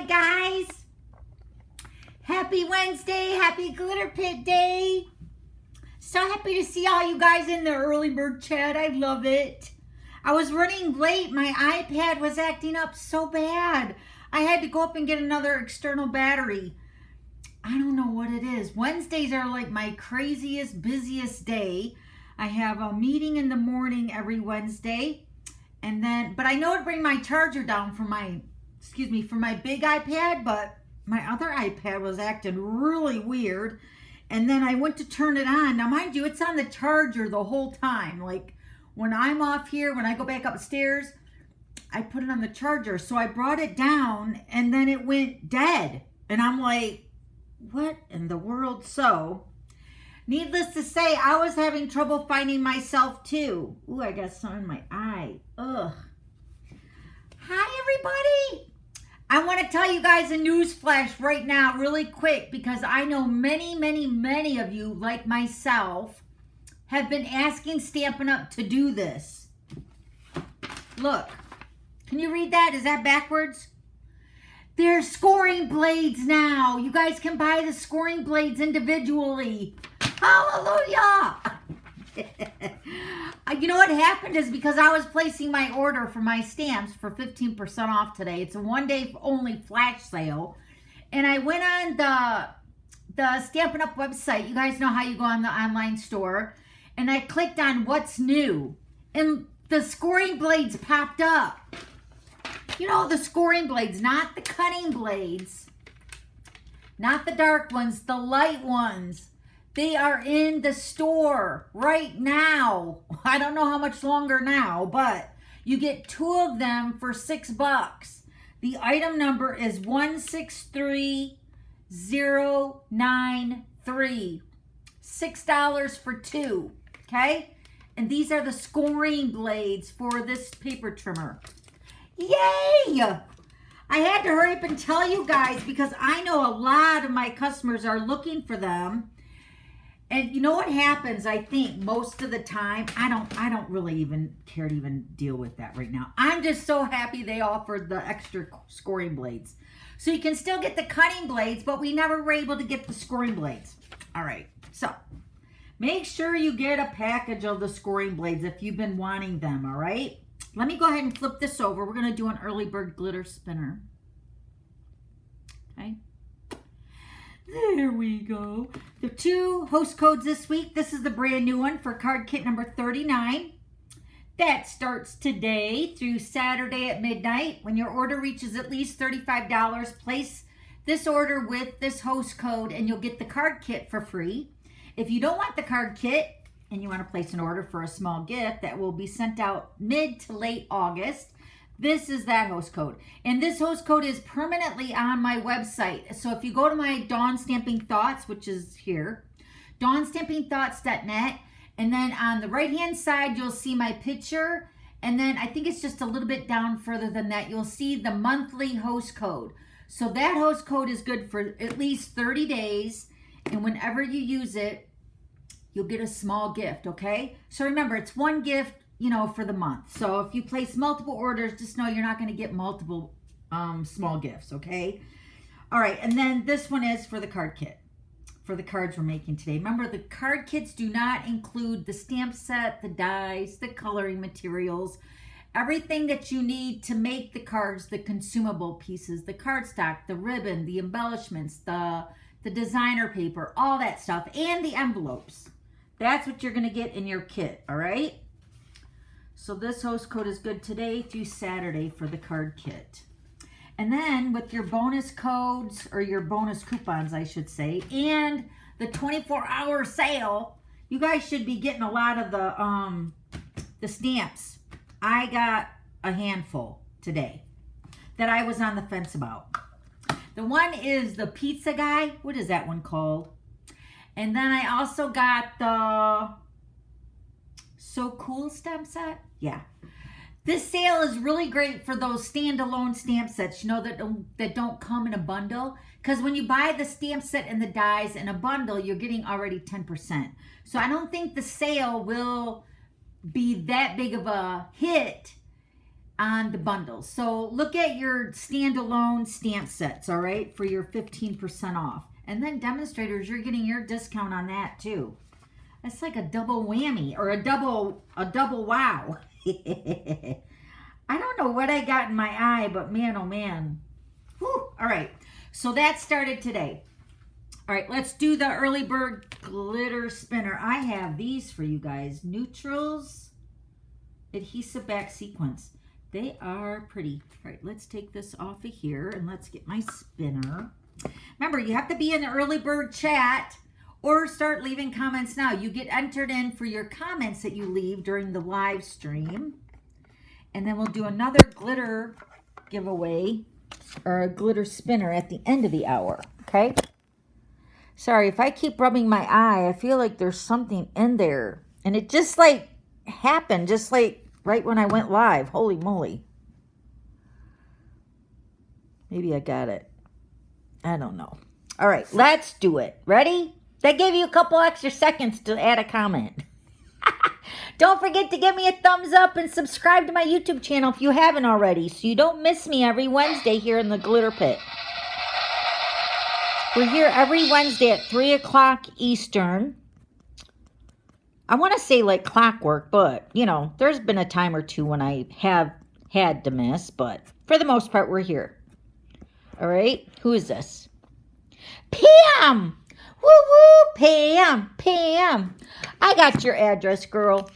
guys. Happy Wednesday. Happy Glitter Pit Day. So happy to see all you guys in the early bird chat. I love it. I was running late. My iPad was acting up so bad. I had to go up and get another external battery. I don't know what it is. Wednesdays are like my craziest, busiest day. I have a meeting in the morning every Wednesday. And then, but I know to bring my charger down for my, for my big iPad, but my other iPad was acting really weird. And then I went to turn it on. Now, mind you, it's on the charger the whole time. Like when I'm off here, when I go back upstairs, I put it on the charger. So I brought it down and then it went dead. And I'm like, what in the world? So needless to say, I was having trouble finding myself too. Ooh, I got some in my eye. Ugh. Hi, everybody. I want to tell you guys a news flash right now really quick because I know many of you, like myself, have been asking Stampin' Up! To do this. Look. Can you read that? Is that backwards? There's scoring blades now. You guys can buy the scoring blades individually. Hallelujah! You know what happened is because I was placing my order for my stamps for 15% off today. It's a one-day only flash sale. And I went on the Stampin' Up! Website. You guys know how you go on the online store. And I clicked on what's new. And the scoring blades popped up. You know, the scoring blades, not the cutting blades. Not the dark ones, the light ones. They are in the store right now. I don't know how much longer now, but you get 2 of them for $6. The item number is 163093. $6 for 2, okay? And these are the scoring blades for this paper trimmer. Yay! I had to hurry up and tell you guys because I know a lot of my customers are looking for them. And you know what happens, I think, most of the time, I don't really even care to even deal with that right now. I'm just so happy they offered the extra scoring blades. So you can still get the cutting blades, but we never were able to get the scoring blades. All right, so make sure you get a package of the scoring blades if you've been wanting them, all right? Let me go ahead and flip this over. We're going to do an early bird glitter spinner. Okay. There we go. The 2 host codes this week. This is the brand new one for card kit number 39. That starts today through Saturday at midnight. When your order reaches at least $35, place this order with this host code and you'll get the card kit for free. If you don't want the card kit and you want to place an order for a small gift that will be sent out mid to late August, this is that host code. And this host code is permanently on my website. So if you go to my Dawn Stamping Thoughts, which is here, dawnstampingthoughts.net, and then on the right-hand side, you'll see my picture. And then I think it's just a little bit down further than that. You'll see the monthly host code. So that host code is good for at least 30 days. And whenever you use it, you'll get a small gift, okay? So remember, it's one gift, you know, for the month. So if you place multiple orders, just know you're not going to get multiple small gifts, okay? All right, and then this one is for the card kit, for the cards we're making today. Remember, the card kits do not include the stamp set, the dies, the coloring materials, everything that you need to make the cards, the consumable pieces, the cardstock, the ribbon, the embellishments, the designer paper, all that stuff, and the envelopes. That's what you're going to get in your kit, all right? So this host code is good today through Saturday for the card kit. And then with your bonus codes, or your bonus coupons, I should say, and the 24-hour sale, you guys should be getting a lot of the stamps. I got a handful today that I was on the fence about. The one is the pizza guy. What is that one called? And then I also got the So Cool stamp set. Yeah. This sale is really great for those standalone stamp sets, you know, that don't come in a bundle. Because when you buy the stamp set and the dies in a bundle, you're getting already 10%. So I don't think the sale will be that big of a hit on the bundles. So look at your standalone stamp sets, all right, for your 15% off. And then demonstrators, you're getting your discount on that too. It's like a double whammy or a double wow. I don't know what I got in my eye, but man, oh man. Whew. All right, so that started today. All right, let's do the early bird glitter spinner. I have these for you guys. Neutrals adhesive back sequence. They are pretty. All right, let's take this off of here and let's get my spinner. Remember, you have to be in the early bird chat or start leaving comments now. You get entered in for your comments that you leave during the live stream. And then we'll do another glitter giveaway or a glitter spinner at the end of the hour, okay? Sorry, if I keep rubbing my eye, I feel like there's something in there. And it just like happened, just like right when I went live. Holy moly. Maybe I got it. I don't know. All right, let's do it. Ready? That gave you a couple extra seconds to add a comment. Don't forget to give me a thumbs up and subscribe to my YouTube channel if you haven't already, so you don't miss me every Wednesday here in the Glitter Pit. We're here every Wednesday at 3 o'clock Eastern. I want to say like clockwork, but, you know, there's been a time or two when I have had to miss, but for the most part, we're here. All right, who is this? Pam! Woo-woo, Pam, Pam. I got your address, girl.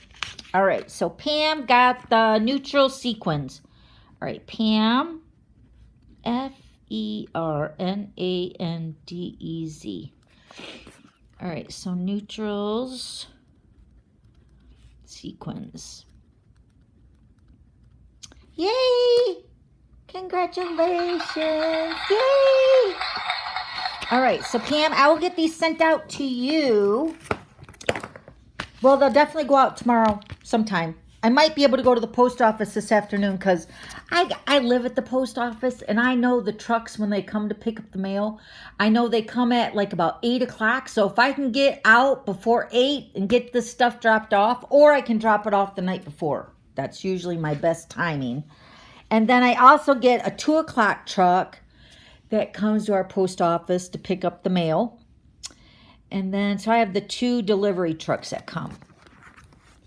All right, so Pam got the neutral sequins. All right, Pam, F-E-R-N-A-N-D-E-Z. All right, so neutrals, sequins. Yay! Congratulations! Yay! All right, so Pam, I will get these sent out to you. Well, they'll definitely go out tomorrow sometime. I might be able to go to the post office this afternoon because I live at the post office and I know the trucks when they come to pick up the mail. I know they come at like about 8 o'clock. So if I can get out before 8 and get this stuff dropped off, or I can drop it off the night before. That's usually my best timing. And then I also get a 2 o'clock truck that comes to our post office to pick up the mail. And then, so I have the 2 delivery trucks that come.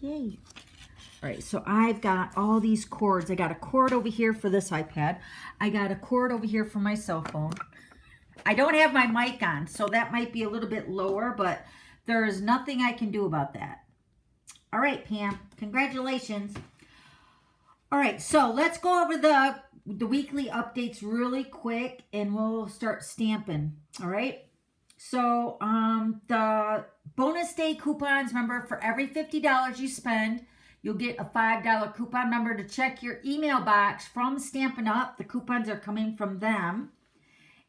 Yay. All right, so I've got all these cords. I got a cord over here for this iPad. I got a cord over here for my cell phone. I don't have my mic on, so that might be a little bit lower, but there is nothing I can do about that. All right, Pam, congratulations. All right, so let's go over the weekly updates really quick, and we'll start stamping, all right? So the bonus day coupons, remember, for every $50 you spend, you'll get a $5 coupon. Remember to check your email box from Stampin' Up. The coupons are coming from them.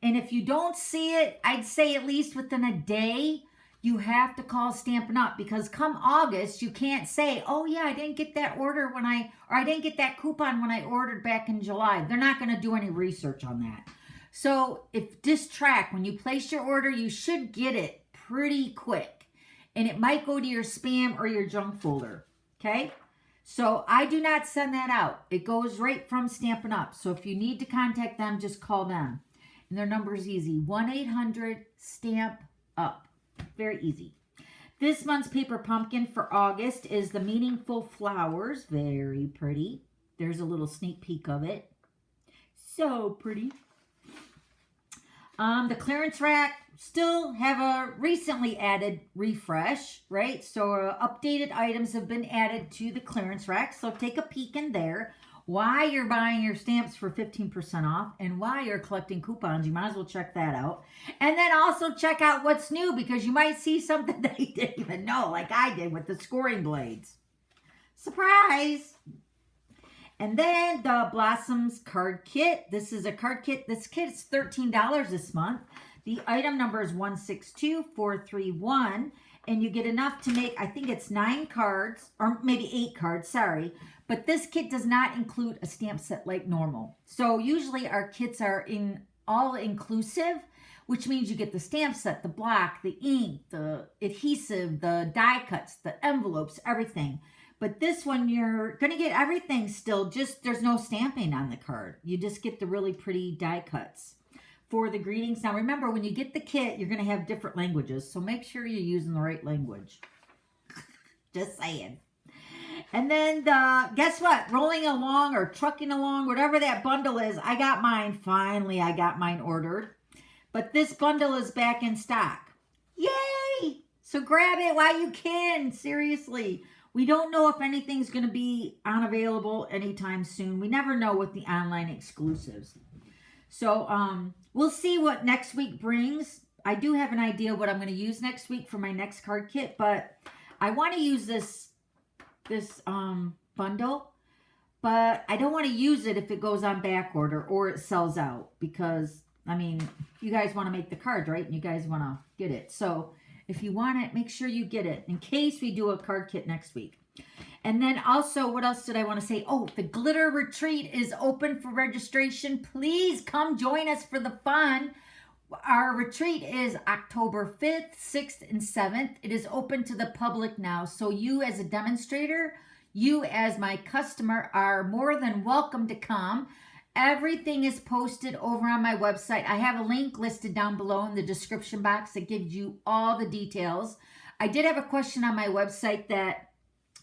And if you don't see it, I'd say at least within a day, you have to call Stampin' Up, because come August, you can't say, oh yeah, I didn't get that order or I didn't get that coupon when I ordered back in July. They're not going to do any research on that. So if just track, when you place your order, you should get it pretty quick. And it might go to your spam or your junk folder, okay? So I do not send that out. It goes right from Stampin' Up. So if you need to contact them, just call them. And their number is easy, 1-800-STAMP-UP. Very easy. This month's paper pumpkin for August is the Meaningful Flowers. Very pretty. There's a little sneak peek of it. So pretty. The clearance rack still have a recently added refresh, right? So updated items have been added to the clearance rack. So take a peek in there. Why you're buying your stamps for 15% off and why you're collecting coupons. You might as well check that out. And then also check out what's new, because you might see something that you didn't even know, like I did with the scoring blades. Surprise! And then the Blossoms card kit. This is a card kit. This kit is $13 this month. The item number is 162431. And you get enough to make, I think it's 9 cards, or maybe 8 cards, sorry. But this kit does not include a stamp set like normal. So usually our kits are all inclusive, which means you get the stamp set, the block, the ink, the adhesive, the die cuts, the envelopes, everything. But this one, you're going to get everything still. Just there's no stamping on the card. You just get the really pretty die cuts for the greetings. Now, remember, when you get the kit, you're going to have different languages. So make sure you're using the right language. Just saying. And then, guess what? Rolling along or trucking along, whatever that bundle is, I got mine. Finally, I got mine ordered. But this bundle is back in stock. Yay! So grab it while you can. Seriously. We don't know if anything's going to be unavailable anytime soon. We never know with the online exclusives. So we'll see what next week brings. I do have an idea what I'm going to use next week for my next card kit, but I want to use this bundle, but I don't want to use it if it goes on back order or it sells out, because I mean, you guys want to make the card, right? And you guys want to get it. So if you want it, make sure you get it in case we do a card kit next week. And then also, what else did I want to say? Oh, the glitter retreat is open for registration. Please come join us for the fun. Our retreat is October 5th, 6th, and 7th. It is open to the public now. So you as a demonstrator, you as my customer are more than welcome to come. Everything is posted over on my website. I have a link listed down below in the description box that gives you all the details. I did have a question on my website that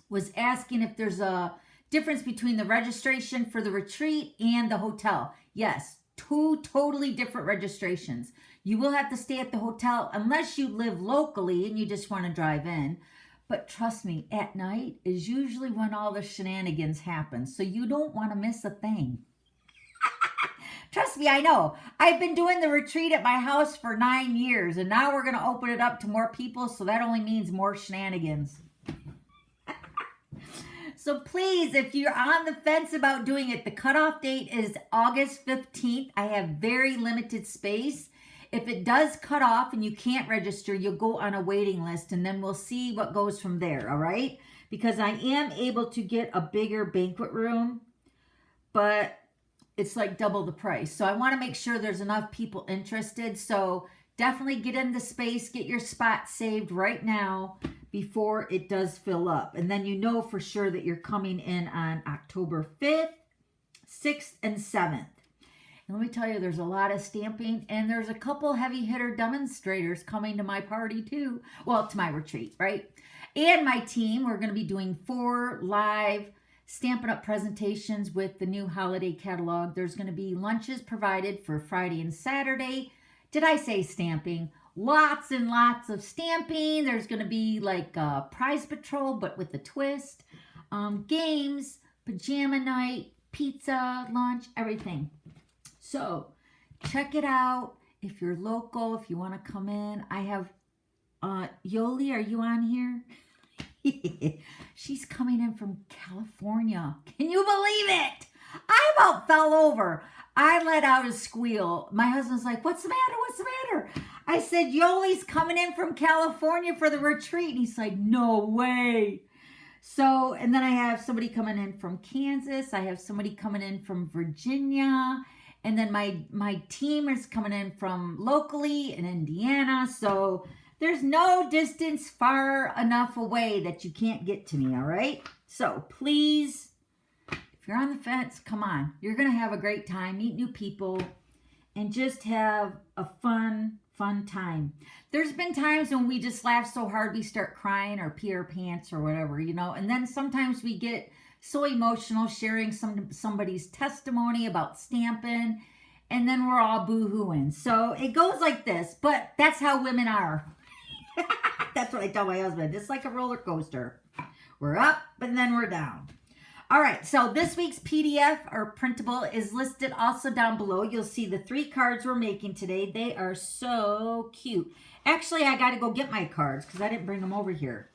was asking if there's a difference between the registration for the retreat and the hotel. Yes, two totally different registrations. You will have to stay at the hotel unless you live locally and you just want to drive in. But trust me, at night is usually when all the shenanigans happen. So you don't want to miss a thing. Trust me, I know. I've been doing the retreat at my house for 9 years, and now we're going to open it up to more people, so that only means more shenanigans. So please, if you're on the fence about doing it, the cutoff date is August 15th. I have very limited space. If it does cut off and you can't register, you'll go on a waiting list, and then we'll see what goes from there, all right? Because I am able to get a bigger banquet room, but it's like double the price. So I want to make sure there's enough people interested. So definitely get in the space, get your spot saved right now before it does fill up. And then you know for sure that you're coming in on October 5th, 6th, and 7th. And let me tell you, there's a lot of stamping, and there's a couple heavy hitter demonstrators coming to my party too. Well, to my retreat, right? And my team, we're going to be doing 4 live Stampin' Up! Presentations with the new holiday catalog. There's going to be lunches provided for Friday and Saturday. Did I say stamping? Lots and lots of stamping. There's going to be like a prize patrol, but with a twist. Games, pajama night, pizza, lunch, everything. So check it out. If you're local, if you want to come in. I have, Yoli, are you on here? She's coming in from California. Can you believe it? I about fell over. I let out a squeal. My husband's like, what's the matter? What's the matter? I said, Yoli's coming in from California for the retreat. And he's like, no way. So, and then I have somebody coming in from Kansas. I have somebody coming in from Virginia. And then my team is coming in from locally in Indiana. So there's no distance far enough away that you can't get to me, all right? So please, if you're on the fence, come on. You're going to have a great time, meet new people, and just have a fun time. There's been times when we just laugh so hard we start crying or pee our pants or whatever, you know? And then sometimes we get so emotional sharing somebody's testimony about stamping, and then we're all boo-hooing. So it goes like this, but that's how women are. That's what I tell my husband. It's like a roller coaster. We're up and then we're down. All right, so this week's PDF or printable is listed also down below. You'll see the 3 cards we're making today. They are so cute. Actually, I got to go get my cards because I didn't bring them over here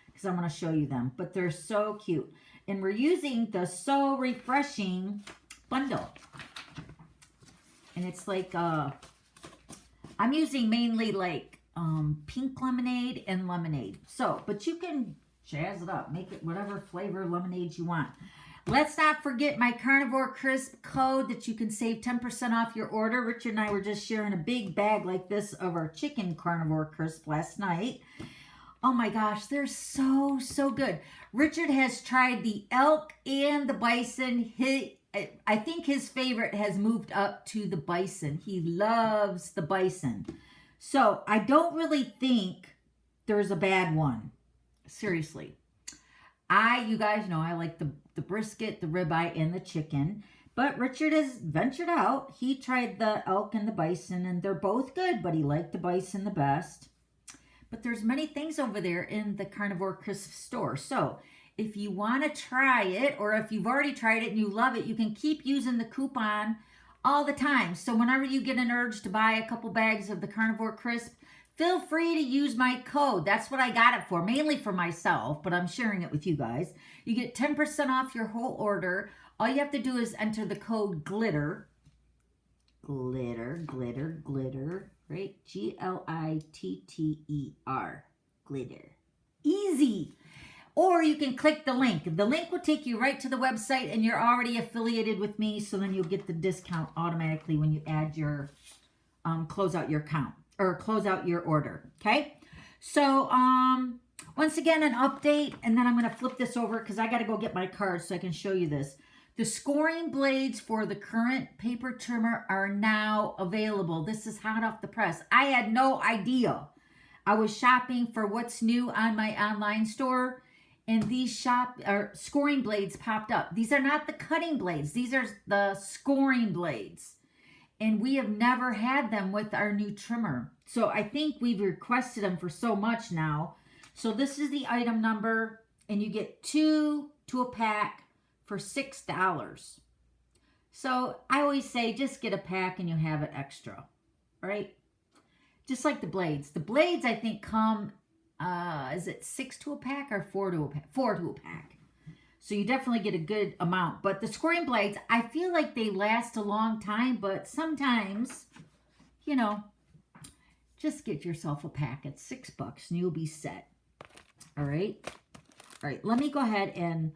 because I'm going to show you them. But they're so cute. And we're using the So Refreshing bundle. And it's like, I'm using mainly like pink lemonade and lemonade. So, but you can jazz it up. Make it whatever flavor lemonade you want. Let's not forget my Carnivore Crisp code that you can save 10% off your order. Richard and I were just sharing a big bag like this of our chicken Carnivore Crisp last night. Oh my gosh, they're so, so good. Richard has tried the elk and the bison. I think his favorite has moved up to the bison. He loves the bison. So I don't really think there's a bad one. Seriously. You guys know I like the brisket, the ribeye, and the chicken. But Richard has ventured out. He tried the elk and the bison, and they're both good, but he liked the bison the best. But there's many things over there in the Carnivore Crisps store. So if you want to try it, or if you've already tried it and you love it, you can keep using the coupon all the time. So whenever you get an urge to buy a couple bags of the Carnivore Crisp, feel free to use my code. That's what I got it for, mainly for myself, but I'm sharing it with you guys. You get 10% off your whole order. All you have to do is enter the code GLITTER. Glitter, glitter, glitter, right? G-L-I-T-T-E-R. Glitter. Easy. Or you can click the link. The link will take you right to the website, and you're already affiliated with me, so then you'll get the discount automatically when you add your, close out your account, or close out your order, okay? So, once again, an update, and then I'm going to flip this over because I got to go get my cards so I can show you this. The scoring blades for the current paper trimmer are now available. This is hot off the press. I had no idea. I was shopping for what's new on my online store, and these scoring blades popped up. These are not the cutting blades. These are the scoring blades. And we have never had them with our new trimmer. So I think we've requested them for so much now. So this is the item number, and you get 2 to a pack for $6. So I always say just get a pack and you have it extra, right? Just like the blades. The blades, I think, come, is it 6 to a pack or 4 to a pack? 4 to a pack. So you definitely get a good amount. But the scoring blades, I feel like they last a long time, but sometimes, you know, just get yourself a pack at $6 and you'll be set. All right? All right, let me go ahead and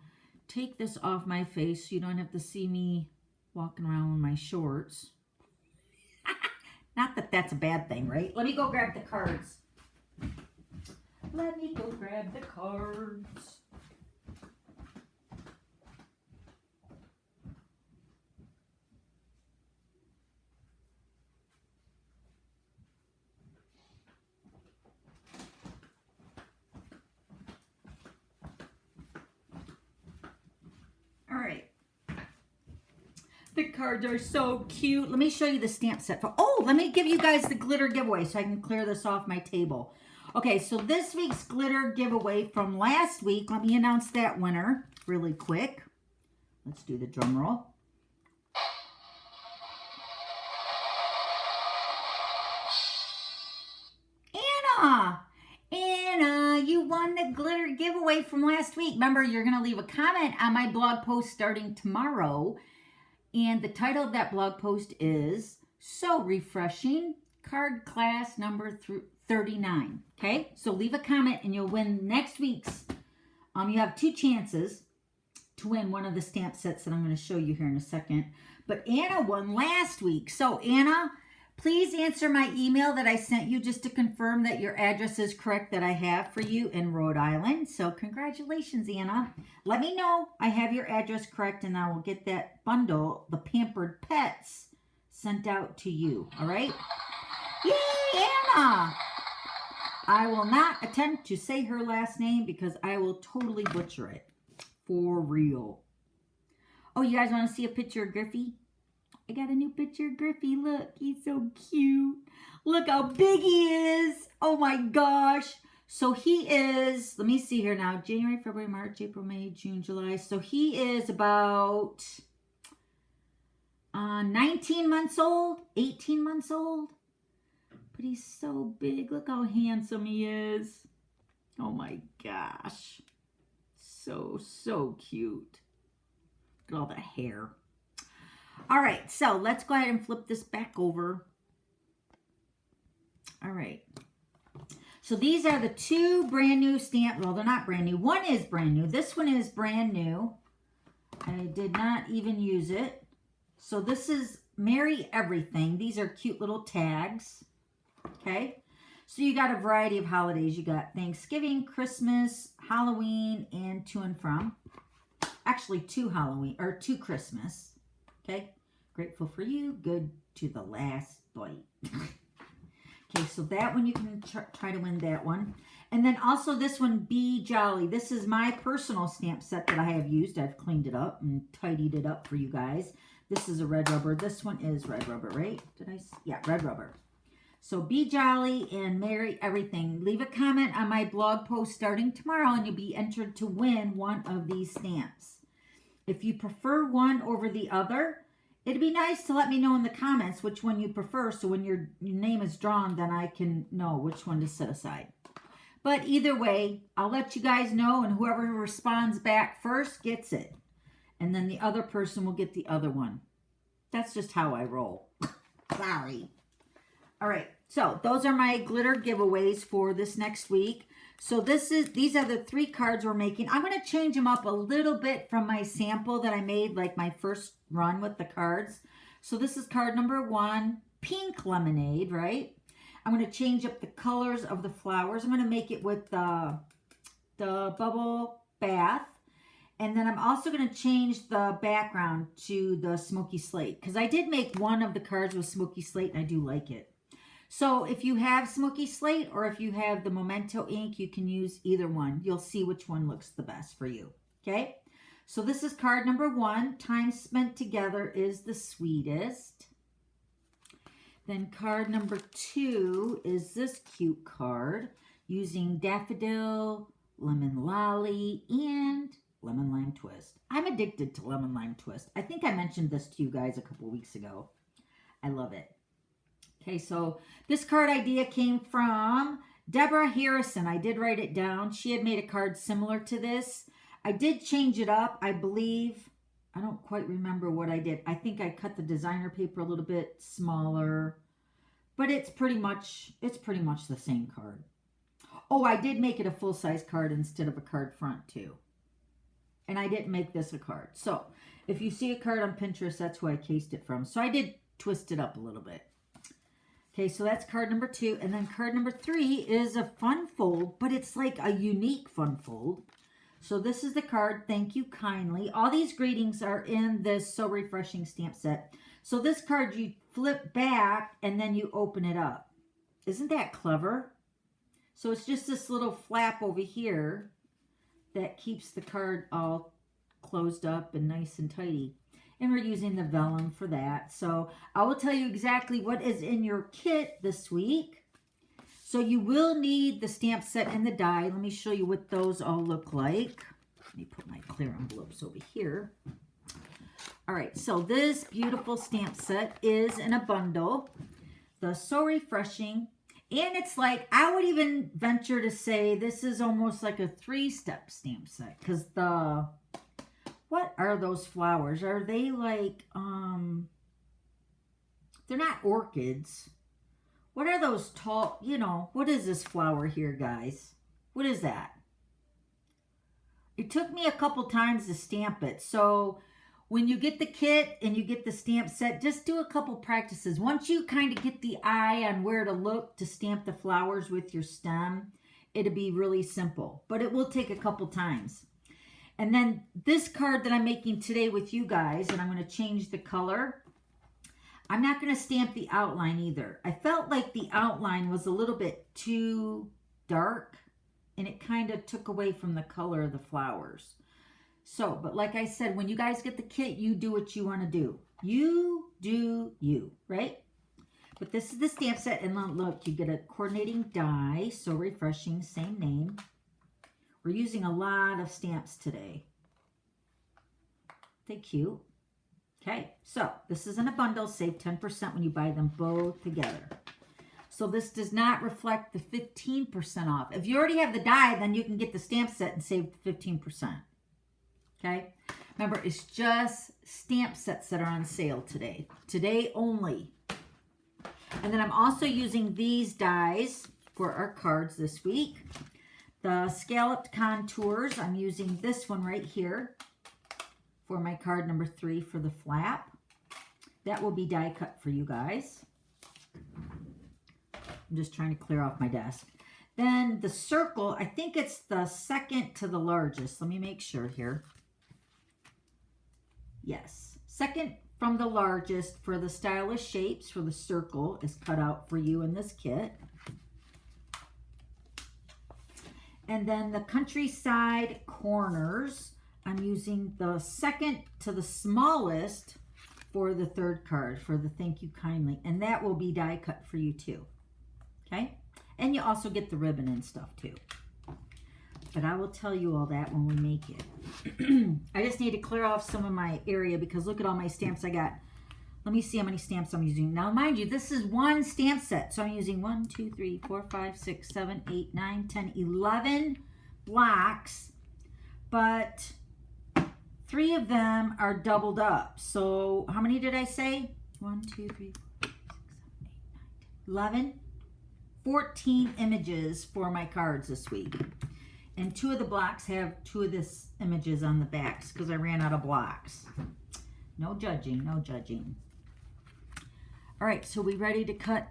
take this off my face so you don't have to see me walking around in my shorts. Not that that's a bad thing, right? Let me go grab the cards. Let me go grab the cards. All right. The cards are so cute. Let me show you the stamp set. Let me give you guys the glitter giveaway so I can clear this off my table. Okay, so this week's glitter giveaway from last week, let me announce that winner really quick. Let's do the drum roll. Anna, you won the glitter giveaway from last week. Remember, you're going to leave a comment on my blog post starting tomorrow. And the title of that blog post is So Refreshing, Card Class number 39. Okay, so leave a comment and you'll win next week's. You have 2 chances to win one of the stamp sets that I'm going to show you here in a second. But Anna won last week. So Anna, please answer my email that I sent you just to confirm that your address is correct that I have for you in Rhode Island. So congratulations, Anna. Let me know I have your address correct and I will get that bundle, the Pampered Pets, sent out to you. All right? Yay, Anna! I will not attempt to say her last name because I will totally butcher it. For real. Oh, you guys want to see a picture of Griffy? I got a new picture of Griffy. Look, he's so cute. Look how big he is. Oh my gosh. So he is, let me see here now, January, February, March, April, May, June, July. So he is about 19 months old, 18 months old. But he's so big. Look how handsome he is. Oh my gosh. So, so cute. Look at all the hair. All right, so let's go ahead and flip this back over. All right. So these are the 2 brand new stamp. Well, they're not brand new. One is brand new. This one is brand new. I did not even use it. So this is Merry Everything. These are cute little tags. Okay. So you got a variety of holidays. You got Thanksgiving, Christmas, Halloween, and to and from. Actually, 2 Halloween, or 2 Christmas. Okay? Grateful for you. Good to the last bite. Okay, so that one you can try to win that one. And then also this one, Be Jolly. This is my personal stamp set that I have used. I've cleaned it up and tidied it up for you guys. This is a red rubber. This one is red rubber, right? Yeah, red rubber. So be jolly and merry everything. Leave a comment on my blog post starting tomorrow and you'll be entered to win one of these stamps. If you prefer one over the other, it'd be nice to let me know in the comments which one you prefer, so when your name is drawn, then I can know which one to set aside. But either way, I'll let you guys know, and whoever responds back first gets it. And then the other person will get the other one. That's just how I roll. Sorry. All right, so those are my glitter giveaways for this next week. So these are the 3 cards we're making. I'm going to change them up a little bit from my sample that I made, like my first run with the cards. So this is card number 1, pink lemonade, right? I'm going to change up the colors of the flowers. I'm going to make it with the bubble bath. And then I'm also going to change the background to the smoky slate, because I did make one of the cards with smoky slate and I do like it. So if you have smoky slate or if you have the Memento ink, you can use either one. You'll see which one looks the best for you. Okay? So this is card number 1. Time spent together is the sweetest. Then card number 2 is this cute card using daffodil, lemon lolly, and lemon lime twist. I'm addicted to lemon lime twist. I think I mentioned this to you guys a couple weeks ago. I love it. Okay, so this card idea came from Deborah Harrison. I did write it down. She had made a card similar to this. I did change it up, I believe. I don't quite remember what I did. I think I cut the designer paper a little bit smaller, but it's pretty much the same card. Oh, I did make it a full-size card instead of a card front too. And I didn't make this a card. So if you see a card on Pinterest, that's who I cased it from. So I did twist it up a little bit. Okay, so that's card number 2. And then card number 3 is a fun fold, but it's like a unique fun fold. So this is the card, Thank You Kindly. All these greetings are in this So Refreshing stamp set. So this card you flip back and then you open it up. Isn't that clever? So it's just this little flap over here that keeps the card all closed up and nice and tidy. And we're using the vellum for that. So I will tell you exactly what is in your kit this week. So you will need the stamp set and the die. Let me show you what those all look like. Let me put my clear envelopes over here. All right, so this beautiful stamp set is in a bundle. The So Refreshing. And it's like, I would even venture to say this is almost like a 3-step stamp set. Because what are those flowers? Are they like, they're not orchids. What are those tall, what is this flower here, guys? What is that? It took me a couple times to stamp it. So when you get the kit and you get the stamp set, just do a couple practices. Once you kind of get the eye on where to look to stamp the flowers with your stem, it'll be really simple. But it will take a couple times. And then this card that I'm making today with you guys, and I'm going to change the color. I'm not going to stamp the outline either. I felt like the outline was a little bit too dark, and it kind of took away from the color of the flowers. So, but like I said, when you guys get the kit, you do what you want to do. You do you, right? But this is the stamp set, and look, you get a coordinating die, So Refreshing, same name. We're using a lot of stamps today. They cute. Okay, so this is in a bundle. Save 10% when you buy them both together. So this does not reflect the 15% off. If you already have the die, then you can get the stamp set and save 15%. Okay, remember, it's just stamp sets that are on sale today. Today only. And then I'm also using these dies for our cards this week. The scalloped contours, I'm using this one right here for my card number 3 for the flap. That will be die cut for you guys. I'm just trying to clear off my desk. Then the circle, I think it's the second to the largest. Let me make sure here. Yes, second from the largest for the stylish shapes for the circle is cut out for you in this kit. And then the countryside corners, I'm using the second to the smallest for the third card for the thank you kindly. And that will be die cut for you too. Okay? And you also get the ribbon and stuff too. But I will tell you all that when we make it. I just need to clear off some of my area because look at all my stamps I got. Let me see how many stamps I'm using. Now, mind you, this is one stamp set. So I'm using 1, 2, 3, 4, 5, 6, 7, 8, 9, 10, 11 blocks. But 3 of them are doubled up. So how many did I say? 1, 2, 3, 4, 5, 6, 7, 8, 9, 10, 11. 14 images for my cards this week. And 2 of the blocks have 2 of this images on the backs because I ran out of blocks. No judging, no judging. All right, so we ready to cut,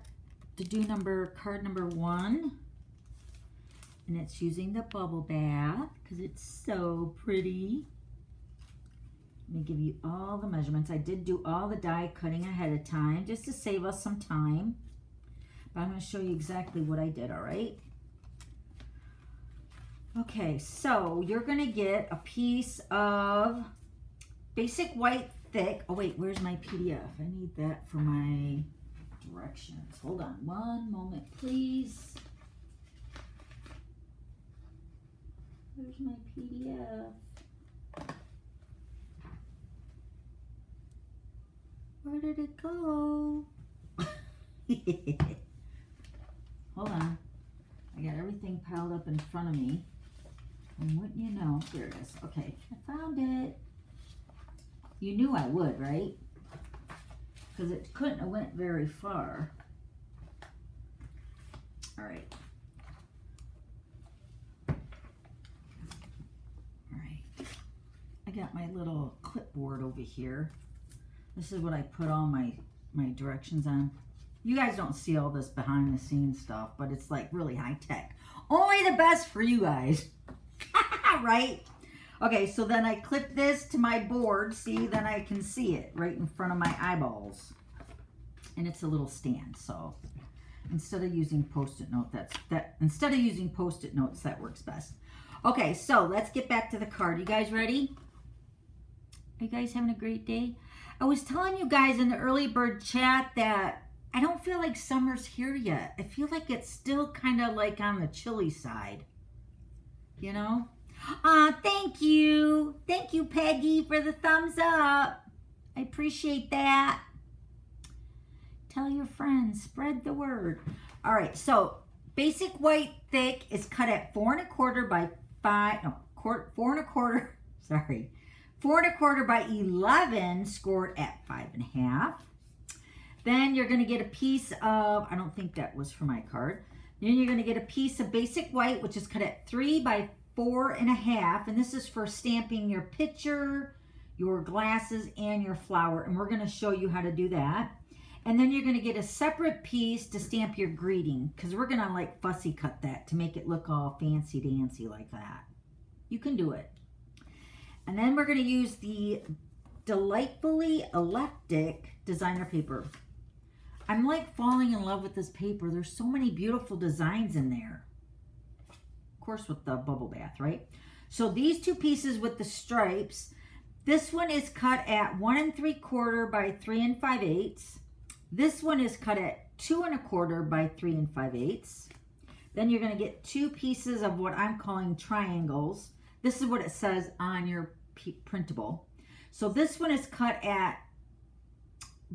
to do card number 1. And it's using the bubble bath because it's so pretty. Let me give you all the measurements. I did do all the die cutting ahead of time just to save us some time. But I'm going to show you exactly what I did, all right? Okay, so you're going to get a piece of basic white thick. Oh, wait, where's my PDF? I need that for my directions. Hold on one moment, please. Where's my PDF? Where did it go? Hold on. I got everything piled up in front of me. And wouldn't you know, there it is. Okay, I found it. You knew I would, right? Because it couldn't have went very far. All right. All right. I got my little clipboard over here. This is what I put all my directions on. You guys don't see all this behind the scenes stuff, but it's like really high tech. Only the best for you guys. Right? Okay, so then I clip this to my board. See, then I can see it right in front of my eyeballs. And it's a little stand, so instead of using post-it note, instead of using post-it notes, that works best. Okay, so let's get back to the card. You guys ready? Are you guys having a great day? I was telling you guys in the early bird chat that I don't feel like summer's here yet. I feel like it's still kind of like on the chilly side, you know? Thank you. Thank you, Peggy, for the thumbs up. I appreciate that. Tell your friends, spread the word. All right, so basic white thick is cut at 4 1/4 by 4 1/4, sorry. 4 1/4 by 11, scored at 5 1/2. Then you're going to get a piece of, I don't think that was for my card. Then you're going to get a piece of basic white, which is cut at 3 by 4 1/2. And this is for stamping your picture, your glasses, and your flower. And we're going to show you how to do that. And then you're going to get a separate piece to stamp your greeting, because we're going to like fussy cut that to make it look all fancy dancy like that. You can do it. And then we're going to use the Delightfully Elliptic designer paper. I'm like falling in love with this paper. There's so many beautiful designs in there. Of course, with the bubble bath, right? So these 2 pieces with the stripes, this one is cut at 1 3/4 by 3 5/8. This one is cut at 2 1/4 by 3 5/8. Then you're going to get 2 pieces of what I'm calling triangles. This is what it says on your printable. So this one is cut at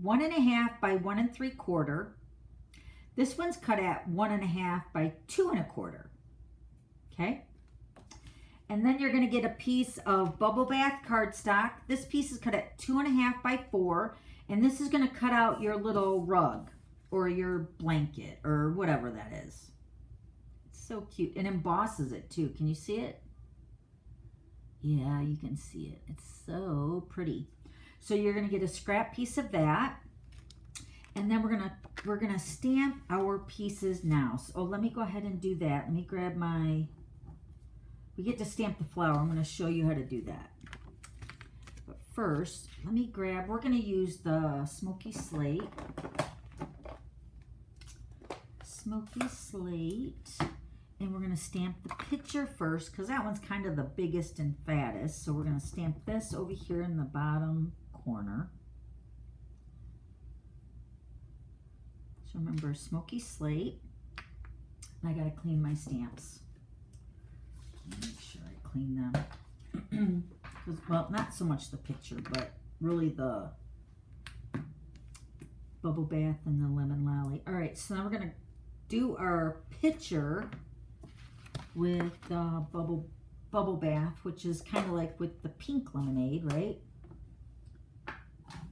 1 1/2 by 1 3/4. This one's cut at 1 1/2 by 2 1/4. Okay. And then you're going to get a piece of bubble bath cardstock. This piece is cut at 2 1/2 by 4. And this is going to cut out your little rug or your blanket or whatever that is. It's so cute. It embosses it too. Can you see it? Yeah, you can see it. It's so pretty. So you're going to get a scrap piece of that. And then we're going to we're going to stamp our pieces now. So let me go ahead and do that. Let me grab my, we get to stamp the flower. I'm going to show you how to do that. But first, let me grab, we're going to use the Smoky Slate. Smoky Slate. And we're going to stamp the picture first because that one's kind of the biggest and fattest. So we're going to stamp this over here in the bottom corner. So remember, Smoky Slate. And I got to clean my stamps. Make sure I clean them. Well, not so much the picture, but really the bubble bath and the lemon lolly. All right, so now we're going to do our picture with the bubble bath, which is kind of like with the pink lemonade, right?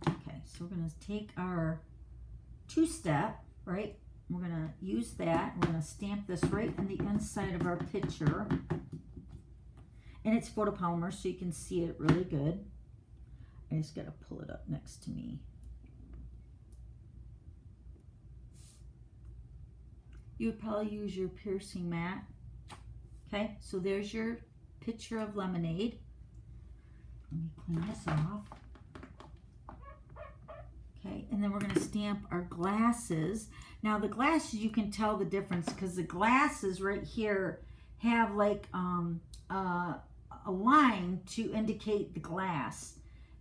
Okay, so we're going to take our two-step, right? We're going to use that. We're going to stamp this right on the inside of our picture. And it's photopolymer, so you can see it really good. I just got to pull it up next to me. You would probably use your piercing mat. Okay, so there's your picture of lemonade. Let me clean this off. Okay, and then we're going to stamp our glasses. Now the glasses, you can tell the difference because the glasses right here have like a line to indicate the glass.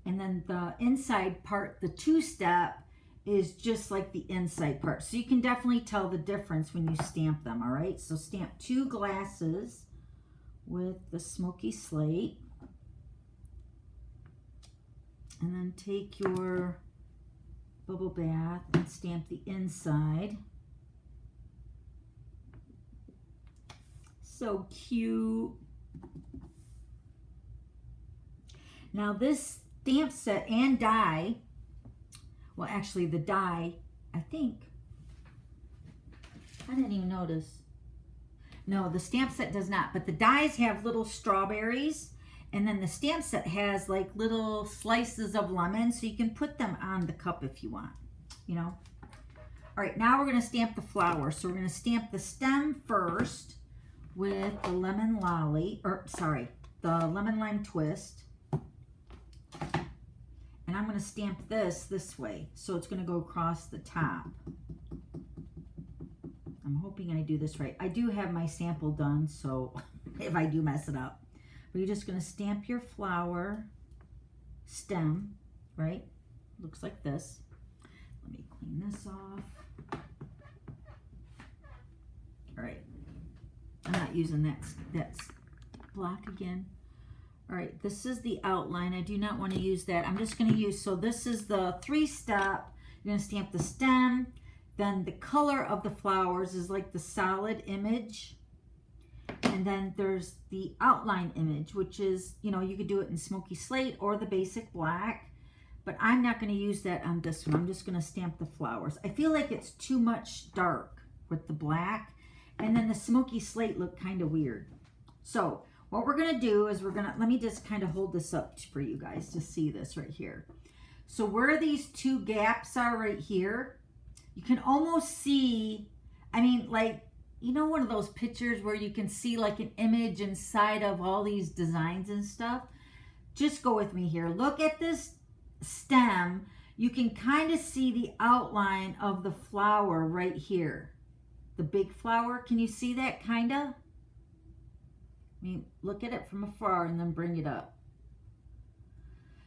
And then the inside part, the two-step, is just like the inside part. So you can definitely tell the difference when you stamp them, all right? So stamp two glasses with the Smoky Slate. And then take your bubble bath and stamp the inside. So cute. Now this stamp set and die, well, actually the die, I think, I didn't even notice. No, the stamp set does not, but the dies have little strawberries, and then the stamp set has like little slices of lemon, so you can put them on the cup if you want, you know. All right, now we're going to stamp the flower. So we're going to stamp the stem first with the lemon lolly, or sorry, the lemon lime twist. And I'm going to stamp this way, so it's going to go across the top. I'm hoping I do this right. I do have my sample done, so if I do mess it up. But you're just going to stamp your flower stem, right? Looks like this. Let me clean this off. All right. I'm not using that block again. All right, this is the outline. I do not want to use that. I'm just going to use, so this is the three-step. You're going to stamp the stem. Then the color of the flowers is like the solid image. And then there's the outline image, which is, you know, you could do it in Smoky Slate or the basic black. But I'm not going to use that on this one. I'm just going to stamp the flowers. I feel like it's too much dark with the black. And then the Smoky Slate looked kind of weird. So what we're going to do is let me just kind of hold this up for you guys to see this right here. So where these two gaps are right here, you can almost see, I mean, like, you know, one of those pictures where you can see like an image inside of all these designs and stuff? Just go with me here. Look at this stem. You can kind of see the outline of the flower right here. The big flower. Can you see that kind of? I mean, look at it from afar and then bring it up.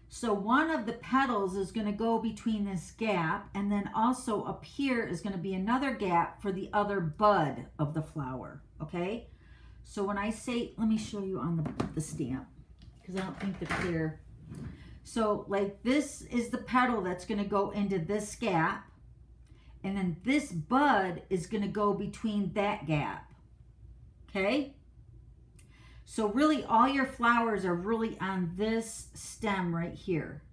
So one of the petals is going to go between this gap, and then also up here is going to be another gap for the other bud of the flower, okay? So when I say, let me show you on the stamp, because I don't think they're clear. So like this is the petal that's going to go into this gap, and then this bud is going to go between that gap, okay? So really all your flowers are really on this stem right here.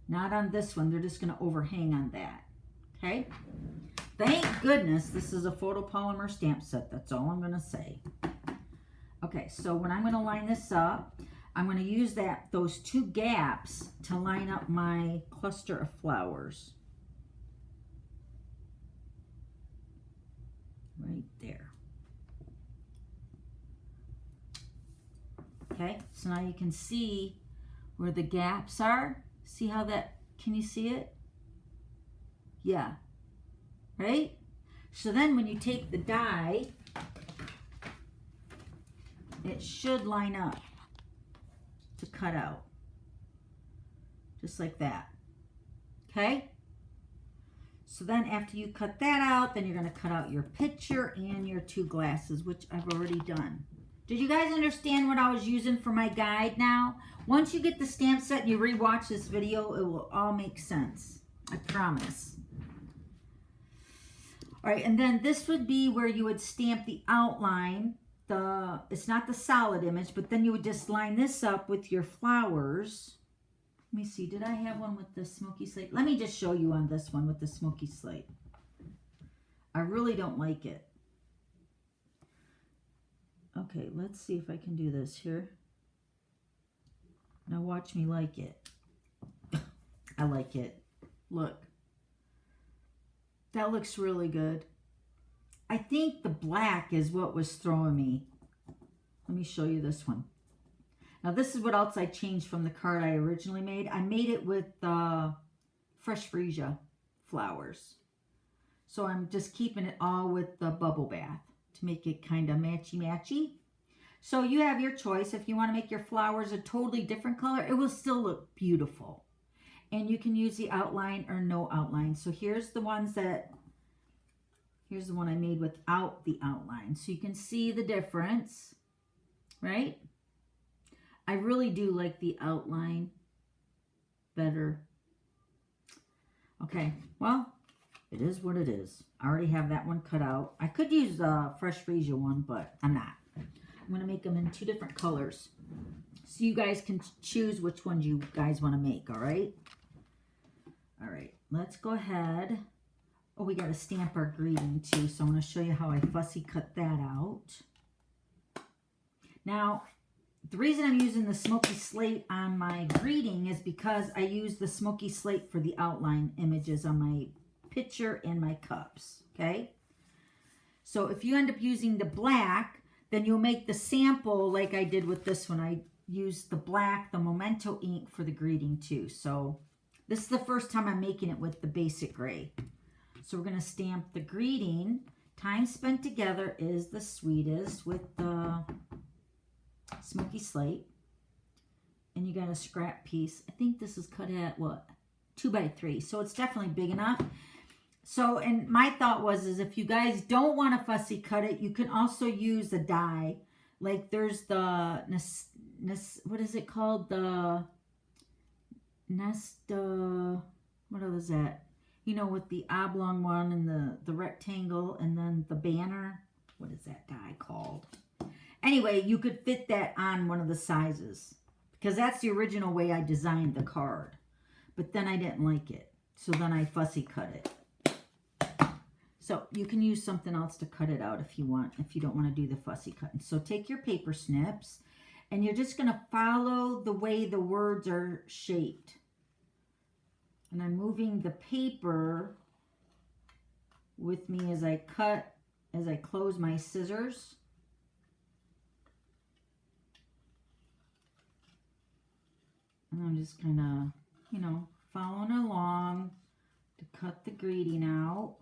Not on this one. They're just going to overhang on that. Okay? Thank goodness this is a photopolymer stamp set. That's all I'm going to say. Okay, so when I'm going to line this up, I'm going to use those two gaps to line up my cluster of flowers. right there. Okay, so now you can see where the gaps are. See how that, can you see it? Yeah, right? So then when you take the die, it should line up to cut out. Just like that. Okay? So then after you cut that out, then you're going to cut out your picture and your two glasses, which I've already done. Did you guys understand what I was using for my guide now? Once you get the stamp set and you rewatch this video, it will all make sense. I promise. All right, and then this would be where you would stamp the outline. It's not the solid image, but then you would just line this up with your flowers. Let me see, did I have one with the smoky slate? Let me just show you on this one with the smoky slate. I really don't like it. Okay, let's see if I can do this here. Now watch me like it. I like it. Look. That looks really good. I think the black is what was throwing me. Let me show you this one. Now this is what else I changed from the card I originally made. I made it with fresh freesia flowers. So I'm just keeping it all with the bubble bath to make it kind of matchy-matchy. So you have your choice. If you want to make your flowers a totally different color, it will still look beautiful. And you can use the outline or no outline. So here's the ones that, here's the one I made without the outline. So you can see the difference, right? I really do like the outline better. Okay, well, it is what it is. I already have that one cut out. I could use the fresh freesia one, but I'm not. I'm going to make them in two different colors. So you guys can choose which ones you guys want to make, all right? All right, let's go ahead. Oh, we got to stamp our greeting too, so I'm going to show you how I fussy cut that out. Now, the reason I'm using the smoky slate on my greeting is because I use the smoky slate for the outline images on my picture and my cups, okay? So if you end up using the black, then you'll make the sample like I did with this one. I used the black, the Memento ink for the greeting too. So this is the first time I'm making it with the basic gray. So we're going to stamp the greeting. Time spent together is the sweetest with the smoky slate. And you got a scrap piece. I think this is cut at what? 2 by 3. So it's definitely big enough. So, and my thought was, is if you guys don't want to fussy cut it, you can also use a die. Like there's the, what is it called? The what was that? You know, with the oblong one and the rectangle and then the banner. What is that die called? Anyway, you could fit that on one of the sizes because that's the original way I designed the card. But then I didn't like it. So then I fussy cut it. So you can use something else to cut it out if you want, if you don't want to do the fussy cutting. So take your paper snips and you're just going to follow the way the words are shaped. And I'm moving the paper with me as I cut, as I close my scissors. And I'm just kind of, you know, following along to cut the greeting out.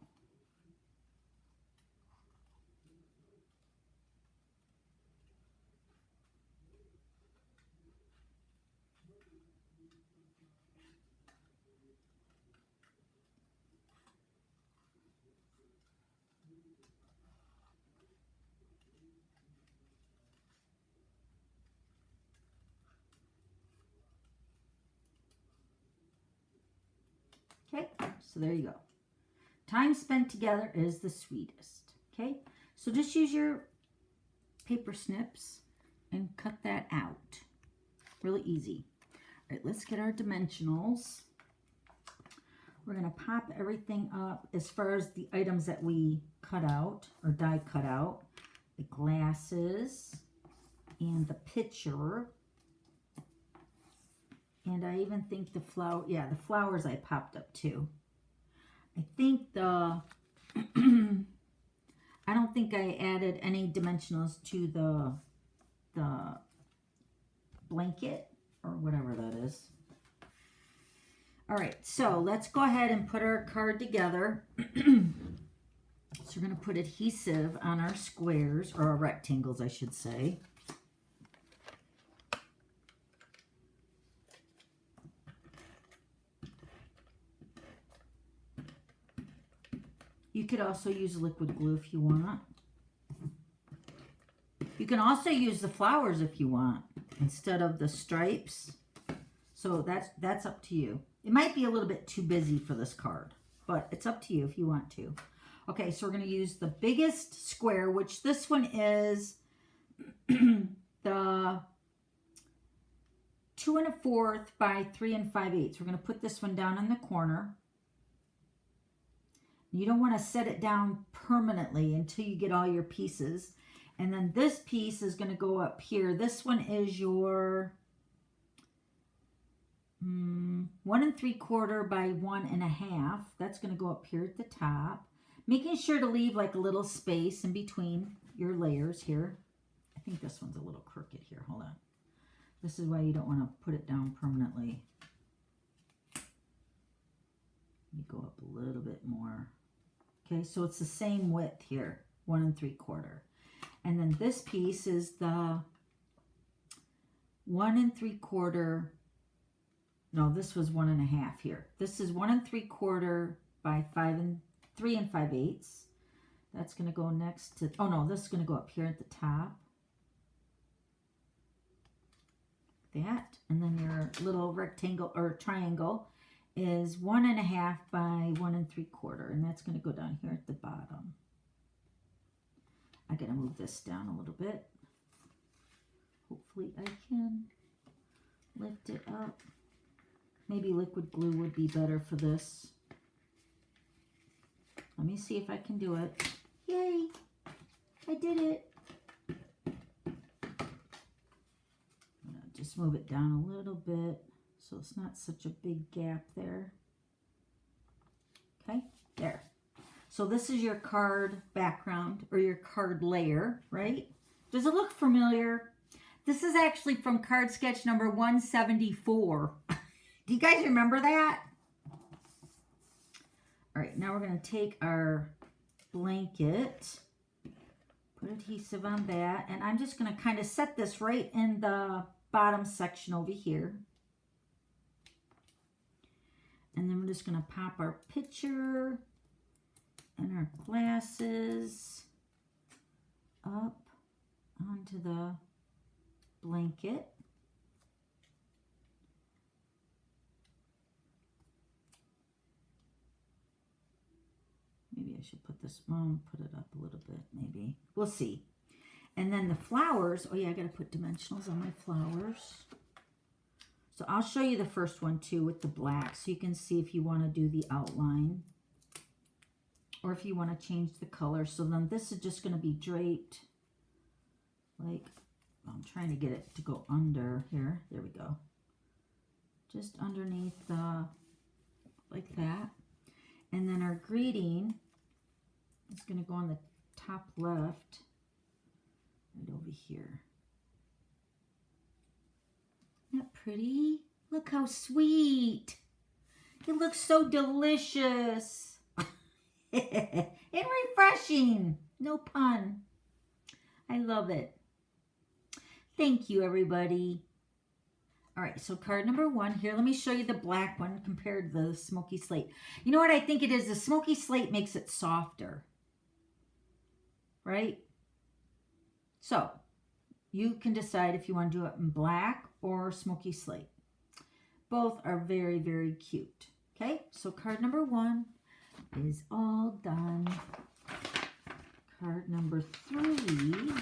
Okay, so there you go. Time spent together is the sweetest. Okay, so just use your paper snips and cut that out. Really easy. All right, let's get our dimensionals. We're going to pop everything up as far as the items that we cut out or die cut out. The glasses and the pitcher. And I even think the flower, yeah, the flowers I popped up too. I think the, I don't think I added any dimensionals to the blanket or whatever that is. All right, so let's go ahead and put our card together. So we're going to put adhesive on our squares, or our rectangles, I should say. You could also use liquid glue if you want. You can also use the flowers if you want, instead of the stripes. So that's up to you. It might be a little bit too busy for this card, but it's up to you if you want to. Okay, so we're going to use the biggest square, which this one is the 2 1/4 by 3 5/8. We're going to put this one down in the corner. You don't want to set it down permanently until you get all your pieces. And then this piece is going to go up here. This one is your 1 3/4 by 1 1/2. That's going to go up here at the top. Making sure to leave like a little space in between your layers here. I think this one's a little crooked here. Hold on. This is why you don't want to put it down permanently. Let me go up a little bit more. Okay, so it's the same width here, 1 3/4. And then this piece is the 1 3/4. No, this was 1 1/2 here. This is 1 3/4 by 3 5/8. That's going to go next to, oh no, this is going to go up here at the top. That, and then your little rectangle or triangle is 1 1/2 by 1 3/4, and that's going to go down here at the bottom. I got to move this down a little bit. Hopefully I can lift it up. Maybe liquid glue would be better for this. Let me see if I can do it. Yay! I did it. Just move it down a little bit so it's not such a big gap there. Okay, there. So this is your card background or your card layer, right? Does it look familiar? This is actually from card sketch number 174. Do you guys remember that? All right, now we're going to take our blanket, put adhesive on that, and I'm just going to kind of set this right in the bottom section over here. And then we're just going to pop our picture and our glasses up onto the blanket. Maybe I should put this one, put it up a little bit, maybe. We'll see. And then the flowers, oh yeah, I got to put dimensionals on my flowers. So I'll show you the first one too with the black so you can see if you want to do the outline or if you want to change the color. So then this is just going to be draped like, I'm trying to get it to go under here. There we go. Just underneath the, like that. And then our greeting is going to go on the top left, right over here. Isn't that pretty? Look how sweet. It looks so delicious. And refreshing. No pun. I love it. Thank you, everybody. All right, so card number 1 here. Let me show you the black one compared to the smoky slate. You know what I think it is? The smoky slate makes it softer, right? So you can decide if you want to do it in black or smoky slate. Both are very, very cute. Okay, so card number 1 is all done. Card number 3.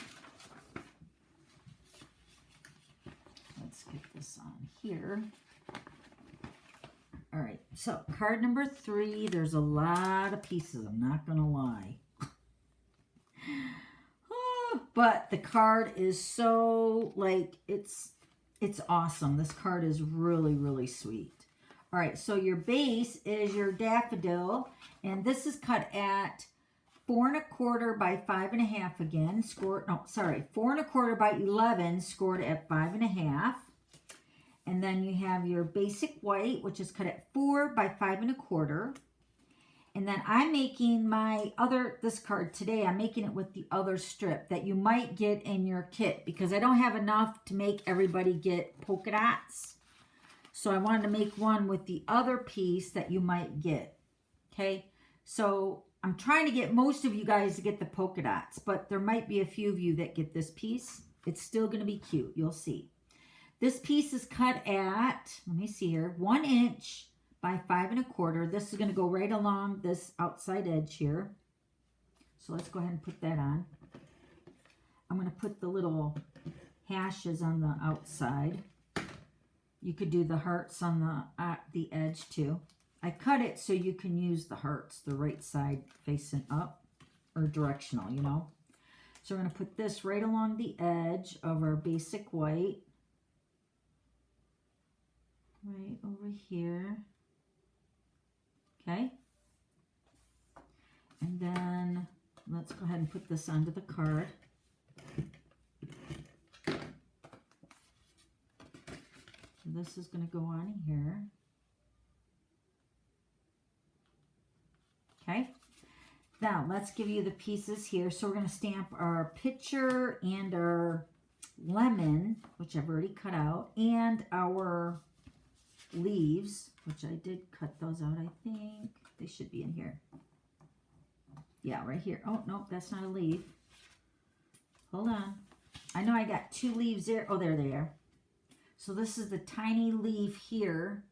Let's get this on here. All right, so card number 3, there's a lot of pieces, I'm not going to lie. Oh, but the card is so, like, it's awesome. This card is really, really sweet. All right, so your base is your daffodil, and this is cut at 4 1/4 by 5 1/2 again. Scored, no, sorry, 4 1/4 by 11, scored at 5 1/2. And then you have your basic white, which is cut at 4 by 5 1/4. And then I'm making my this card today, I'm making it with the other strip that you might get in your kit because I don't have enough to make everybody get polka dots. So I wanted to make one with the other piece that you might get. Okay, so I'm trying to get most of you guys to get the polka dots, but there might be a few of you that get this piece. It's still going to be cute. You'll see. This piece is cut at, let me see here, 1 inch by 5 1/4. This is going to go right along this outside edge here. So let's go ahead and put that on. I'm going to put the little hashes on the outside. You could do the hearts on the edge too. I cut it so you can use the hearts, the right side facing up or directional, you know. So we're going to put this right along the edge of our basic white. Right over here. Okay. And then let's go ahead and put this onto the card. So this is going to go on here. Okay. Now let's give you the pieces here. So we're going to stamp our picture and our lemon, which I've already cut out, and our leaves, which I did cut those out. I think they should be in here. Yeah, right here. Oh, no, that's not a leaf. Hold on. I know I got 2 leaves there. Oh, there they are. So this is the tiny leaf here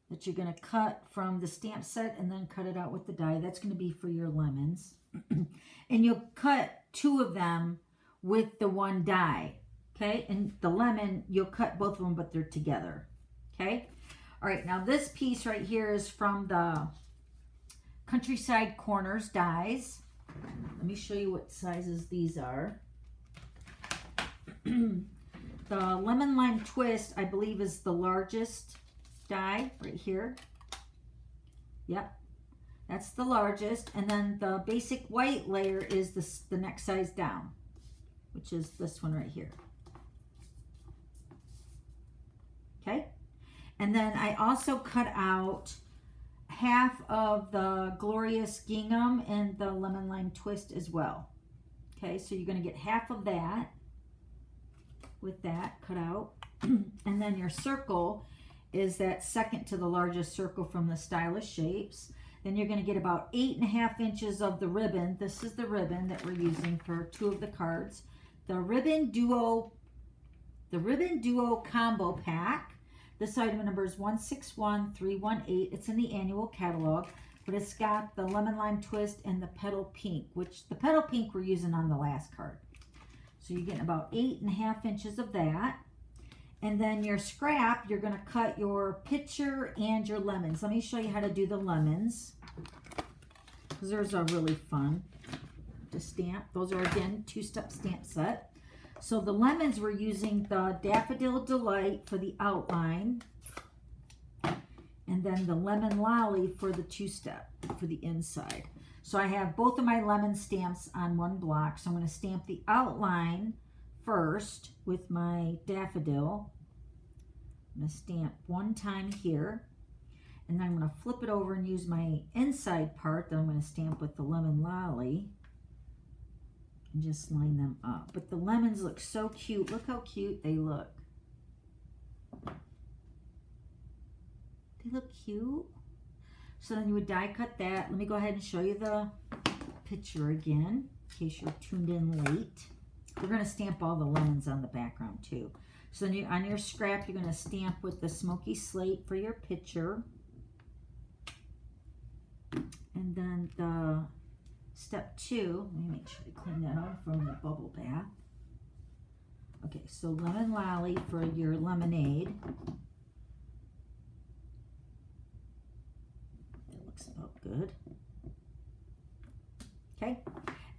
that you're going to cut from the stamp set and then cut it out with the die. That's going to be for your lemons. And you'll cut 2 of them with the 1 die. Okay, and the lemon, you'll cut both of them, but they're together. Okay, all right, now this piece right here is from the Countryside Corners dies. Let me show you what sizes these are. The Lemon Lime Twist, I believe, is the largest die right here. Yep, that's the largest. And then the basic white layer is the next size down, which is this one right here. Okay. And then I also cut out half of the Glorious Gingham and the Lemon Lime Twist as well. Okay, so you're going to get half of that with that cut out. And then your circle is that second to the largest circle from the Stylish Shapes. Then you're going to get about 8 1/2 inches of the ribbon. This is the ribbon that we're using for 2 of the cards. The Ribbon Duo Combo Pack. This item number is 161318. It's in the annual catalog, but it's got the Lemon Lime Twist and the Petal Pink, which the Petal Pink we're using on the last card. So you're getting about 8 1/2 inches of that. And then your scrap, you're going to cut your picture and your lemons. Let me show you how to do the lemons, because those are really fun to stamp. Those are, again, 2-step stamp set. So the lemons, we're using the Daffodil Delight for the outline, and then the Lemon Lolly for the 2-step for the inside. So I have both of my lemon stamps on 1 block. So I'm going to stamp the outline first with my Daffodil. I'm going to stamp 1 time here, and then I'm going to flip it over and use my inside part that I'm going to stamp with the Lemon Lolly. And just line them up. But the lemons look so cute. Look how cute they look. They look cute. So then you would die cut that. Let me go ahead and show you the picture again, in case you're tuned in late. We're going to stamp all the lemons on the background too. So then on your scrap, you're going to stamp with the Smoky Slate for your picture. And then the step 2, let me make sure I clean that off from the bubble bath. Okay, so Lemon Lolly for your lemonade. That looks about good. Okay,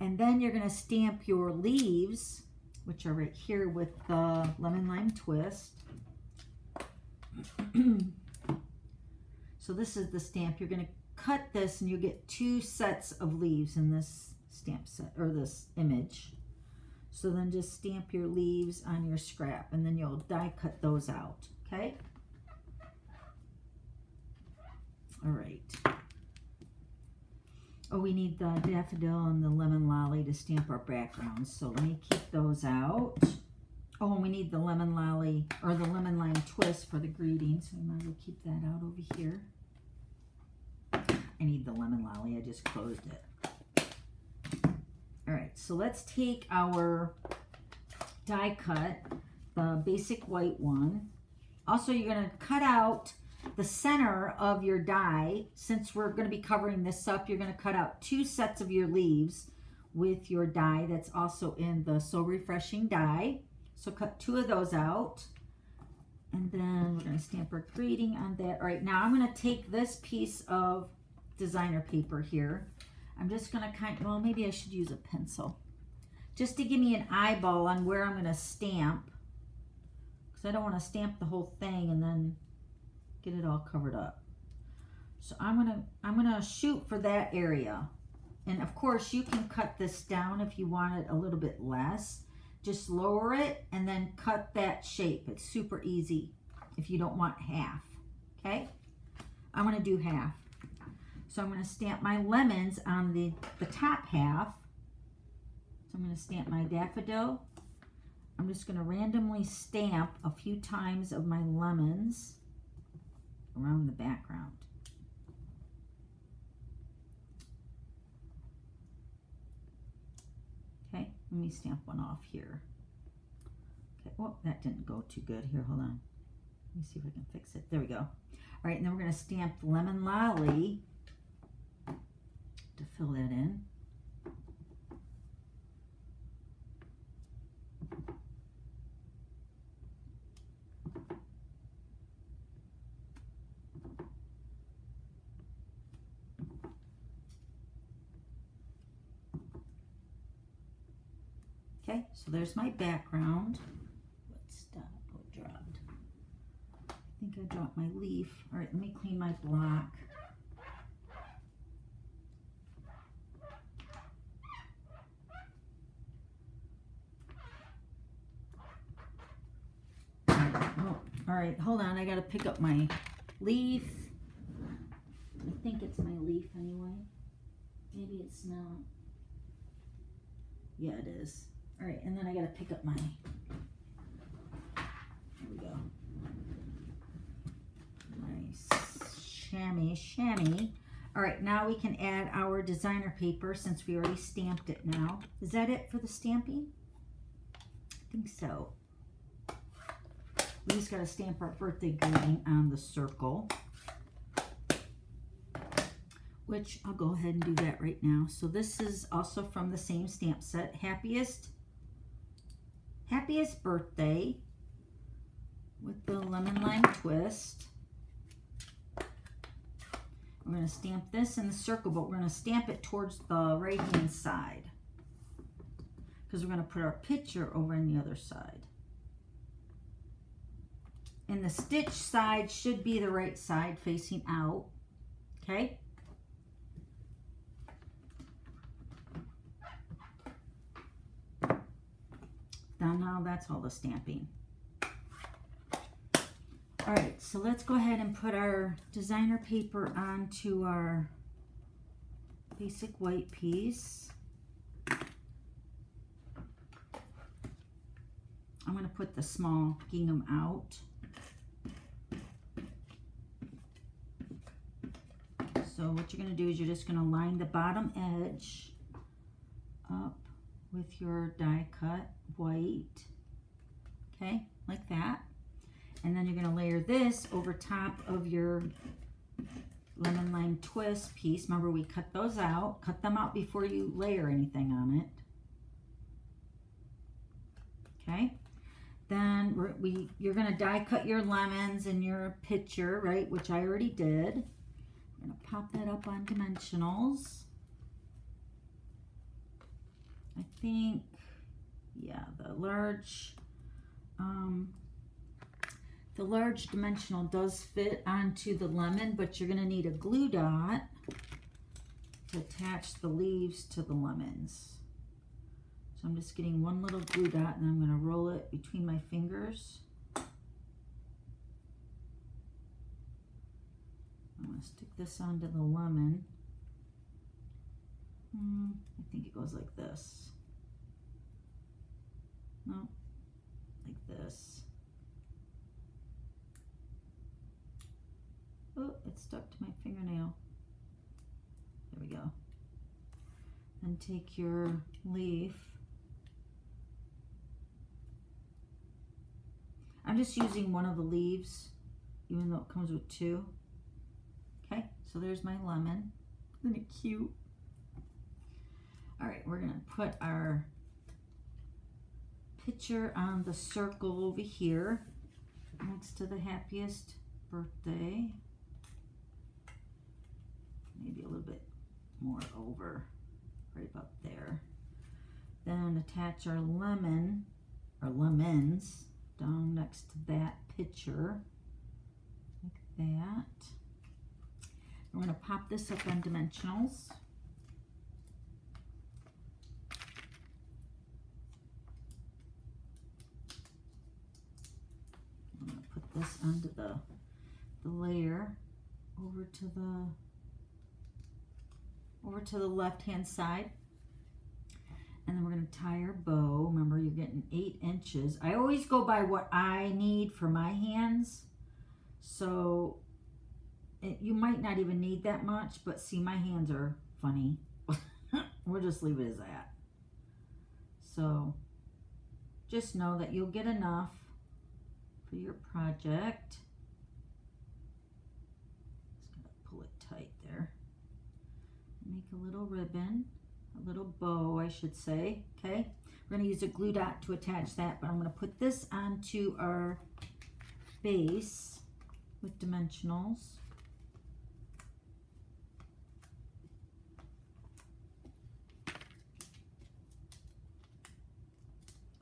and then you're going to stamp your leaves, which are right here with the Lemon Lime Twist. So this is the stamp. You're going to cut this and you get 2 sets of leaves in this stamp set, or this image. So then just stamp your leaves on your scrap and then you'll die cut those out, okay? All right. Oh, we need the daffodil and the lemon lolly to stamp our backgrounds. So let me keep those out. Oh, and we need the lemon lolly or the lemon lime twist for the greetings. So we might as well keep that out over here. I need the lemon lolly. I just closed it. All right, so let's take our die cut, the basic white one. Also, you're going to cut out the center of your die. Since we're going to be covering this up, you're going to cut out 2 sets of your leaves with your die that's also in the So Refreshing die. So cut 2 of those out. And then we're going to stamp our greeting on that. All right, now I'm going to take this piece of designer paper here. I'm just going to well, maybe I should use a pencil just to give me an eyeball on where I'm going to stamp, because I don't want to stamp the whole thing and then get it all covered up. So I'm gonna shoot for that area. And of course you can cut this down if you want it a little bit less. Just lower it and then cut that shape. It's super easy if you don't want half. Okay, I'm gonna do half. So I'm gonna stamp my lemons on the top half. So I'm gonna stamp my daffodil. I'm just gonna randomly stamp a few times of my lemons around the background. Okay, let me stamp one off here. Okay, well, that didn't go too good. Here, hold on. Let me see if I can fix it. There we go. All right, and then we're going to stamp the lemon lolly to fill that in. Okay, so there's my background. What's that? What dropped? I think I dropped my leaf. All right, let me clean my block. Oh, all right, hold on. I got to pick up my leaf. I think it's my leaf anyway. Maybe it's not. Yeah, it is. All right, and then I got to pick up my, there we go, my chamois. All right, now we can add our designer paper since we already stamped it now. Is that it for the stamping? I think so. We just got to stamp our birthday greeting on the circle, which I'll go ahead and do that right now. So this is also from the same stamp set, Happiest Birthday with the lemon lime twist. We're going to stamp this in the circle, but we're going to stamp it towards the right hand side because we're going to put our picture over on the other side. And the stitch side should be the right side facing out. Okay. Now that's all the stamping. All right, so let's go ahead and put our designer paper onto our basic white piece. I'm going to put the small gingham out. So what you're going to do is you're just going to line the bottom edge up with your die cut white, okay, like that. And then you're going to layer this over top of your lemon lime twist piece. Remember, we cut those out. Cut them out before you layer anything on it. Okay. Then you're going to die cut your lemons in your picture, right, which I already did. I'm going to pop that up on dimensionals. I think, yeah, the The large dimensional does fit onto the lemon, but you're going to need a glue dot to attach the leaves to the lemons. So I'm just getting one little glue dot and I'm going to roll it between my fingers. I'm going to stick this onto the lemon. I think it goes like this. No, like this. Oh, it stuck to my fingernail. There we go. Then take your leaf. I'm just using one of the leaves, even though it comes with two. Okay, so there's my lemon. Isn't it cute? All right, we're gonna put our picture on the circle over here next to the happiest birthday. Maybe a little bit more over, right about there. Then attach our lemon, or lemons, down next to that picture, like that. We're going to pop this up on dimensionals. I'm going to put this onto the layer over to the left hand side, and then we're going to tie our bow. Remember, you're getting 8 inches. I always go by what I need for my hands, so you might not even need that much, but see, my hands are funny. We'll just leave it as that. So just know that you'll get enough for your project. Just gonna pull it tight there. Make a little ribbon, a little bow, I should say. Okay, we're going to use a glue dot to attach that, but I'm going to put this onto our base with dimensionals.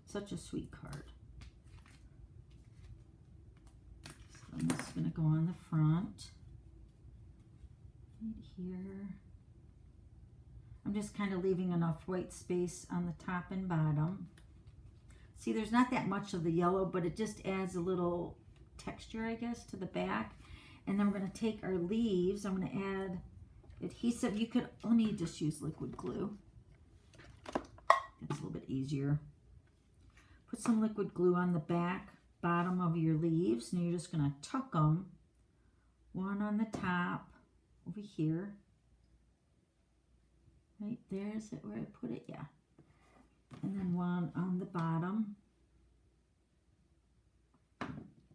Such a sweet card. So I'm just going to go on the front, right here. I'm just kind of leaving enough white space on the top and bottom. See, there's not that much of the yellow, but it just adds a little texture, I guess, to the back. And then we're going to take our leaves. I'm going to add adhesive. You could only just use liquid glue. It's a little bit easier. Put some liquid glue on the back, bottom of your leaves, and you're just going to tuck them. One on the top over here. Right there, is it where I put it? Yeah. And then one on the bottom.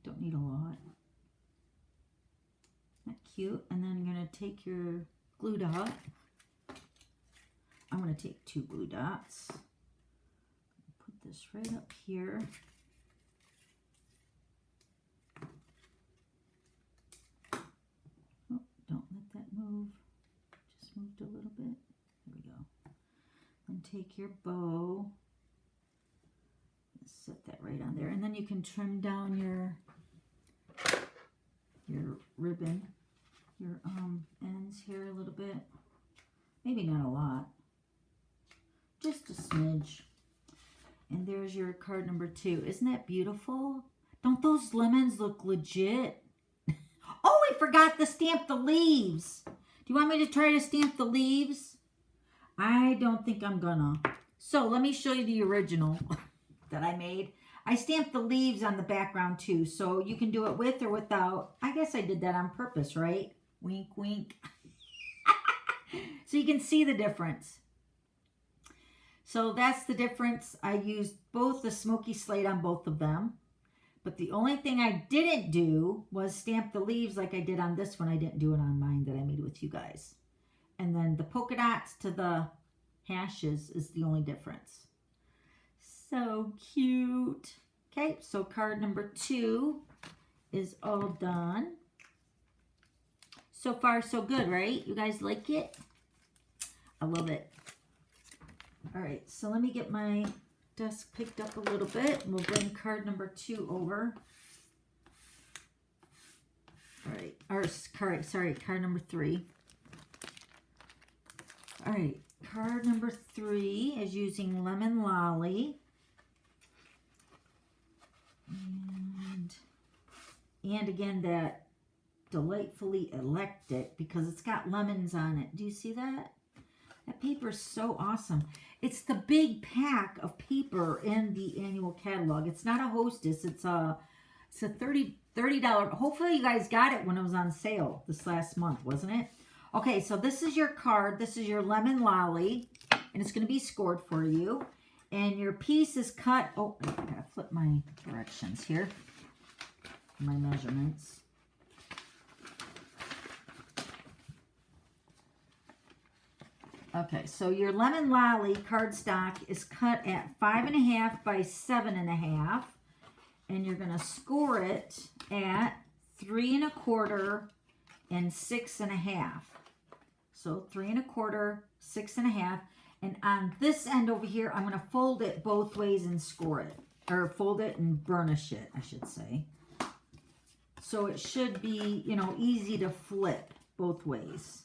Don't need a lot. Isn't that cute? And then you're going to take your glue dot. I'm going to take 2 glue dots. Put this right up here. Oh, don't let that move. Just moved a little bit. There we go. And take your bow, set that right on there, and then you can trim down your ribbon, your ends here a little bit. Maybe not a lot, just a smidge. And there's your card number 2. Isn't that beautiful? Don't those lemons look legit? Oh, I forgot to stamp the leaves. Do you want me to try to stamp the leaves? I don't think I'm gonna. So let me show you the original that I made. I stamped the leaves on the background too, so you can do it with or without. I guess I did that on purpose, right? Wink, wink. So you can see the difference. So that's the difference. I used both the smoky slate on both of them. But the only thing I didn't do was stamp the leaves like I did on this one. I didn't do it on mine that I made with you guys. And then the polka dots to the hashes is the only difference. So cute. Okay, so card number 2 is all done. So far, so good, right? You guys like it? I love it. All right, so let me get my desk picked up a little bit. We'll bring card number 2 over. All right, card number 3. All right, card number 3 is using Lemon Lolly. And again, that delightfully eclectic because it's got lemons on it. Do you see that? That paper is so awesome. It's the big pack of paper in the annual catalog. It's not a Hostess. It's a $30. Hopefully you guys got it when it was on sale this last month, wasn't it? Okay, so this is your card. This is your Lemon Lolly, and it's going to be scored for you. And your piece is cut. Oh, I gotta flip my directions here. My measurements. Okay, so your Lemon Lolly cardstock is cut at 5.5 by 7.5, and you're going to score it at 3 1/4 and 6.5. So 3 1/4, 6.5, and on this end over here, I'm going to fold it both ways and score it, or fold it and burnish it, I should say. So it should be, you know, easy to flip both ways.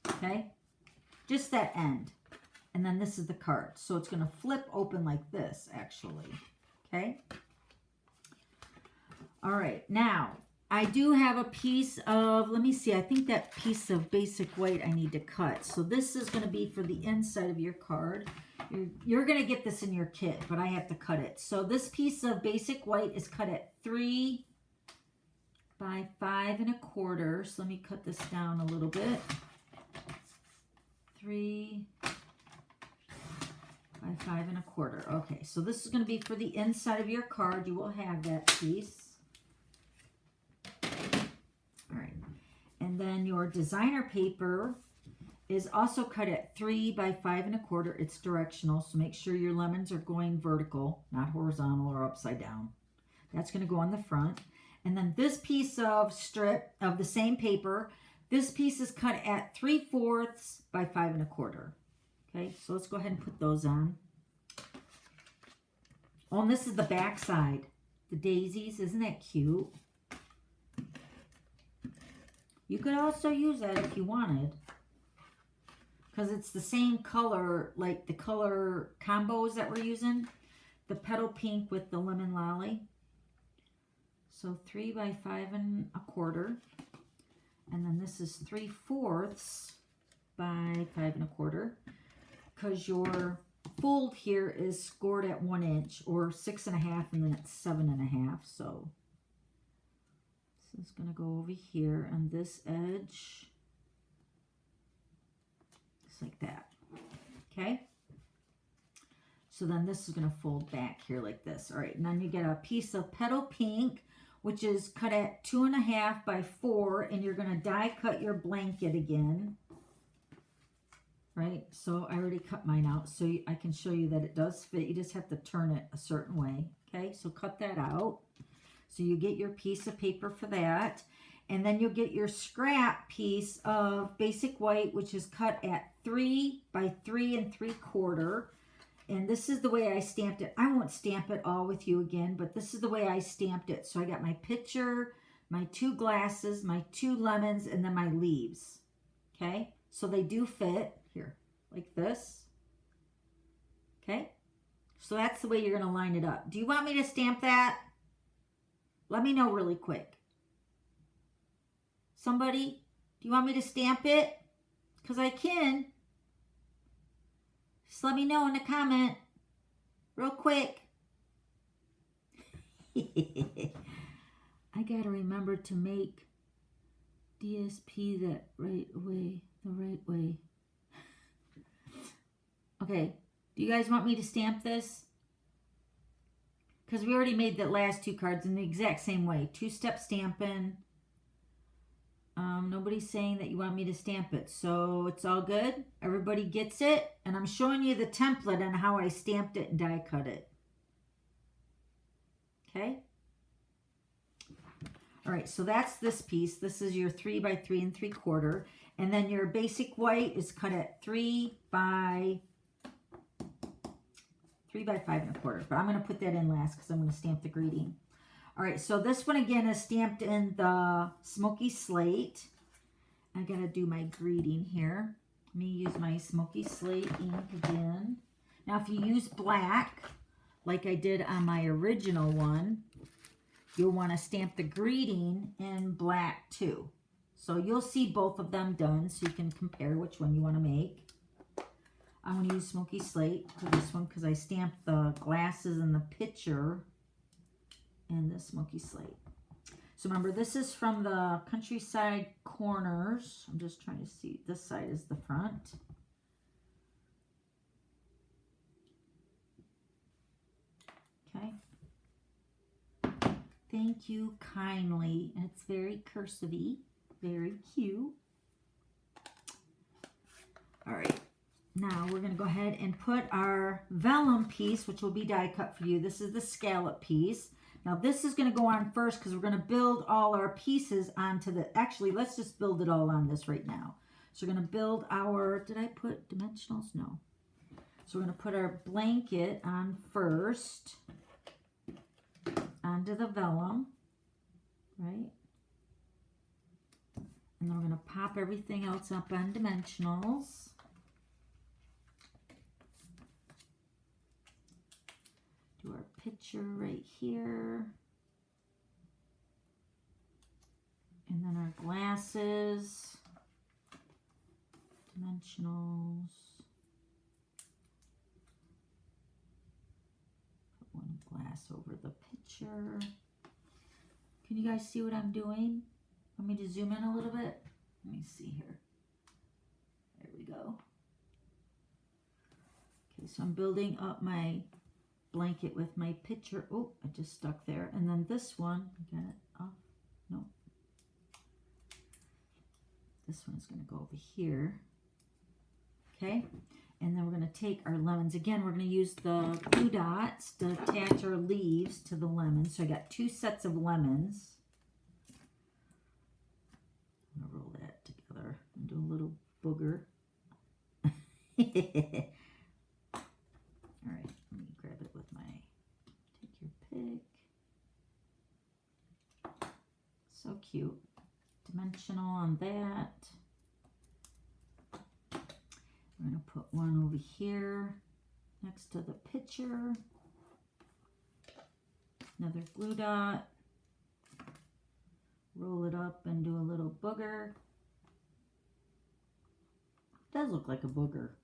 Okay? Just that end. And then this is the card. So it's going to flip open like this, actually. Okay? All right. Now, I do have a piece of, let me see, I think that piece of basic white I need to cut. So this is going to be for the inside of your card. You're going to get this in your kit, but I have to cut it. So this piece of basic white is cut at 3 by 5 1/4. So let me cut this down a little bit. 3 by 5 1/4. Okay, so this is going to be for the inside of your card. You will have that piece. All right. And then your designer paper is also cut at 3 by 5 1/4. It's directional, so make sure your lemons are going vertical, not horizontal or upside down. That's going to go on the front. And then this piece of strip of the same paper, this piece is cut at 3/4 by 5 1/4. Okay, so let's go ahead and put those on. Oh, and this is the back side. The daisies, isn't that cute? You could also use that if you wanted, because it's the same color, like the color combos that we're using. The petal pink with the Lemon Lolly. So 3 by 5 1/4. And then this is 3/4 by 5 1/4. Because your fold here is scored at 1 inch, or 6.5, and then it's 7.5. So this is going to go over here on this edge. Just like that. Okay? So then this is going to fold back here like this. All right, and then you get a piece of petal pink, which is cut at 2.5 by 4, and you're going to die cut your blanket again. Right? So I already cut mine out, so I can show you that it does fit. You just have to turn it a certain way. Okay, so cut that out. So you get your piece of paper for that. And then you'll get your scrap piece of basic white, which is cut at 3 by 3 3/4. And this is the way I stamped it. I won't stamp it all with you again, but this is the way I stamped it. So I got my picture, my 2 glasses, my 2 lemons, and then my leaves. Okay? So they do fit here, like this. Okay? So that's the way you're going to line it up. Do you want me to stamp that? Let me know really quick. Somebody, do you want me to stamp it? Because I can. Just let me know in the comment real quick. I got to remember to make DSP that right way, the right way. Okay, do you guys want me to stamp this? Because we already made the last 2 cards in the exact same way. 2-step stamping. Nobody's saying that you want me to stamp it, so it's all good. Everybody gets it, and I'm showing you the template on how I stamped it and die cut it. Okay? All right, so that's this piece. This is your 3 by 3 3/4, and then your basic white is cut at 3 by 5 1/4. But I'm going to put that in last because I'm going to stamp the greeting. All right, so this one again is stamped in the Smoky Slate. I gotta do my greeting here. Let me use my Smoky Slate ink again. Now, if you use black, like I did on my original one, you'll want to stamp the greeting in black too. So you'll see both of them done so you can compare which one you want to make. I'm going to use Smoky Slate for this one because I stamped the glasses and the picture in the Smoky Slate. So remember, this is from the Countryside Corners. I'm just trying to see. This side is the front. Okay. Thank you kindly. And it's very cursive-y. Very cute. All right. Now we're going to go ahead and put our vellum piece, which will be die cut for you. This is the scallop piece. Now this is going to go on first because we're going to build all our pieces onto the, actually let's just build it all on this right now. So we're going to build our, did I put dimensionals? No. So we're going to put our blanket on first onto the vellum, right? And then we're going to pop everything else up on dimensionals. Do our picture right here. And then our glasses, dimensionals. Put one glass over the picture. Can you guys see what I'm doing? Want me to zoom in a little bit? Let me see here. There we go. Okay, so I'm building up my blanket with my picture. Oh, I just stuck there. And then this one, got it off. No. This one's going to go over here. Okay. And then we're going to take our lemons. Again, we're going to use the glue dots to attach our leaves to the lemons. So I got 2 sets of lemons. I'm going to roll that together and do a little booger. All right, let me grab it with my, take your pick. So cute. Dimensional on that. We're going to put one over here next to the picture. Another glue dot. Roll it up and do a little booger. It does look like a booger.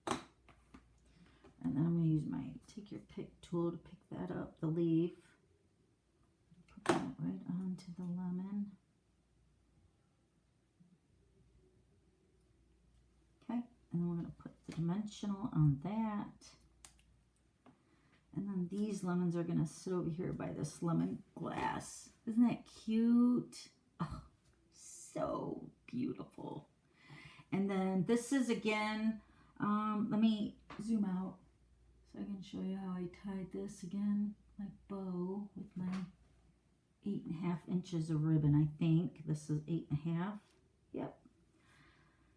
And then I'm going to use my take your pick tool to pick that up, the leaf. Put that right onto the lemon. Okay, and then we're going to put the dimensional on that. And then these lemons are going to sit over here by this lemon glass. Isn't that cute? Oh, so beautiful. And then this is again, let me zoom out so I can show you how I tied this again, my bow with my 8.5 inches of ribbon. I think this is 8.5. Yep.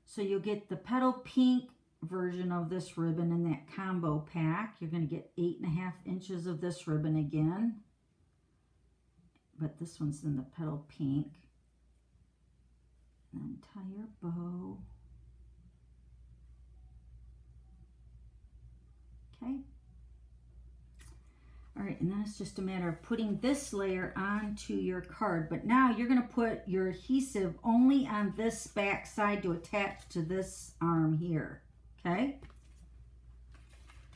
So you'll get the petal pink version of this ribbon in that combo pack. You're going to get 8.5 inches of this ribbon again, but this one's in the petal pink. And then tie your bow. Okay. All right, and then it's just a matter of putting this layer onto your card. But now you're going to put your adhesive only on this back side to attach to this arm here. Okay?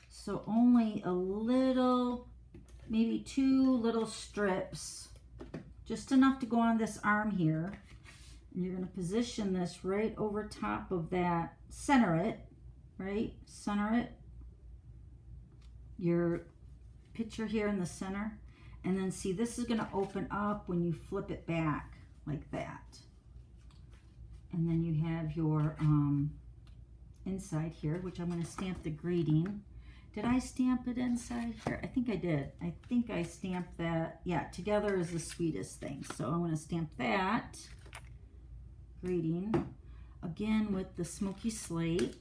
So only a little, maybe 2 little strips, just enough to go on this arm here. And you're going to position this right over top of that, center it, right? Center it. Your picture here in the center. And then see, this is going to open up when you flip it back like that. And then you have your inside here, which I'm going to stamp the greeting. Did I stamp it inside here? I think I did. I think I stamped that. Yeah, together is the sweetest thing. So I'm going to stamp that greeting again with the Smoky Slate,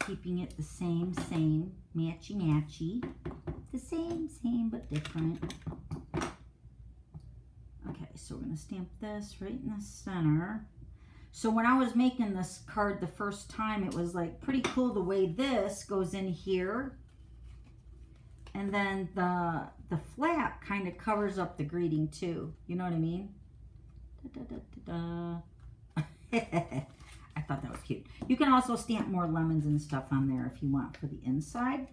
keeping it the same, matchy, the same, but different. Okay, so we're going to stamp this right in the center. So when I was making this card the first time, it was like pretty cool the way this goes in here. And then the flap kind of covers up the greeting too. You know what I mean? Da, da, da, da, da. I thought that was cute. You can also stamp more lemons and stuff on there if you want for the inside.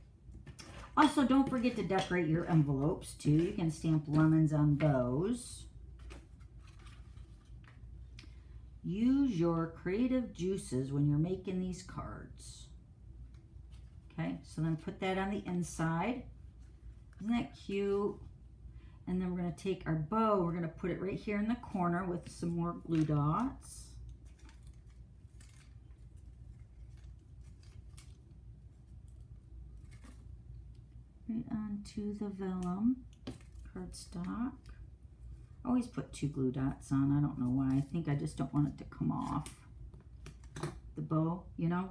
Also, don't forget to decorate your envelopes too. You can stamp lemons on those. Use your creative juices when you're making these cards. Okay, so then put that on the inside. Isn't that cute? And then we're going to take our bow, we're going to put it right here in the corner with some more glue dots. Right onto the vellum cardstock. I always put 2 glue dots on. I don't know why. I think I just don't want it to come off the bow, you know.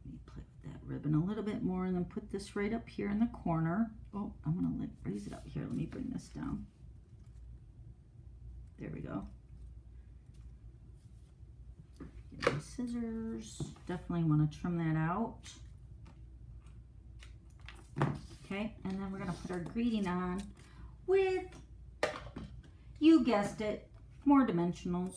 Let me play with that ribbon a little bit more and then put this right up here in the corner. Oh, I'm going to raise it up here. Let me bring this down. There we go. Get my scissors. Definitely want to trim that out. Okay, and then we're going to put our greeting on with, you guessed it, more dimensionals.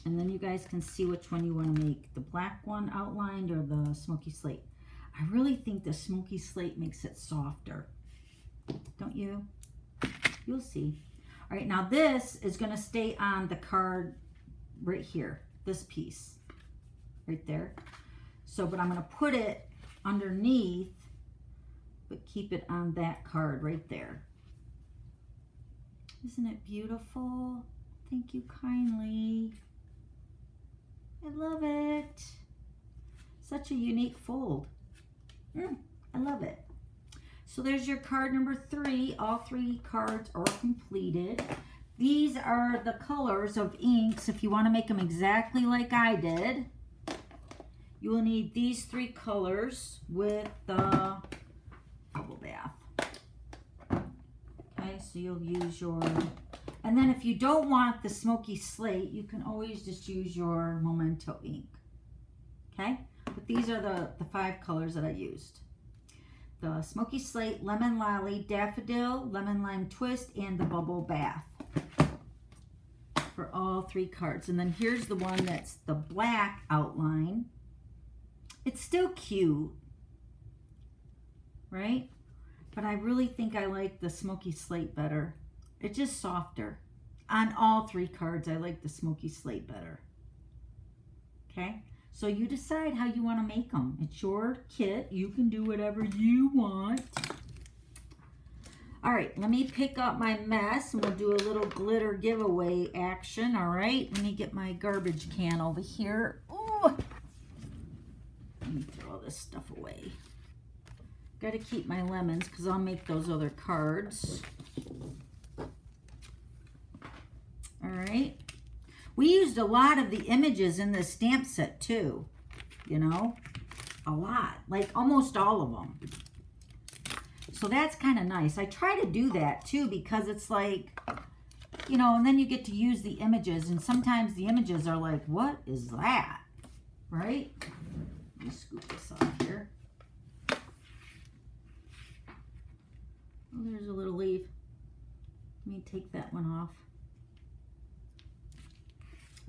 And then you guys can see which one you want to make, the black one outlined or the smoky slate. I really think the smoky slate makes it softer, don't you? You'll see. All right, now this is going to stay on the card right here, this piece right there. So, but I'm going to put it underneath, but keep it on that card right there. Isn't it beautiful? Thank you kindly. I love it. Such a unique fold. I love it. So there's your card number 3. All 3 cards are completed. These are the colors of inks. If you want to make them exactly like I did, you will need these 3 colors with the bubble bath. Okay, so you'll use your, and then if you don't want the smoky slate, you can always just use your Memento ink. Okay, but these are the 5 colors that I used. The smoky slate, lemon lolly, daffodil, lemon lime twist, and the bubble bath for all 3 cards. And then here's the one that's the black outline. It's still cute, right? But I really think I like the smoky slate better. It's just softer. On all 3 cards, I like the smoky slate better. Okay? So you decide how you want to make them. It's your kit. You can do whatever you want. All right, let me pick up my mess and we'll do a little glitter giveaway action. All right, let me get my garbage can over here. Ooh. Let me throw all this stuff away. Got to keep my lemons because I'll make those other cards. All right. We used a lot of the images in this stamp set too. You know, a lot. Like almost all of them. So that's kind of nice. I try to do that too because it's like, you know, and then you get to use the images. And sometimes the images are like, what is that? Right? Let me scoop this off here. Oh, there's a little leaf. Let me take that one off.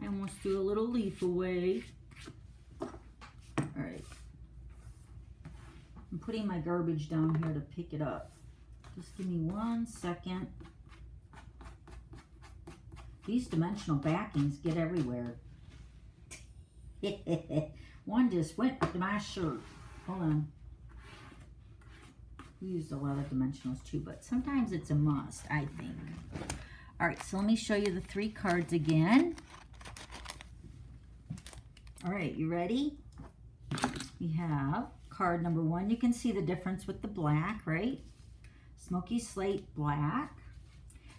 I almost threw a little leaf away. All right. I'm putting my garbage down here to pick it up. Just give me 1 second. These dimensional backings get everywhere. One just went up to my shirt. Hold on. We used a lot of dimensionals too, but sometimes it's a must, I think. All right, so let me show you the 3 cards again. All right, you ready? We have card number 1. You can see the difference with the black, right? Smoky slate black.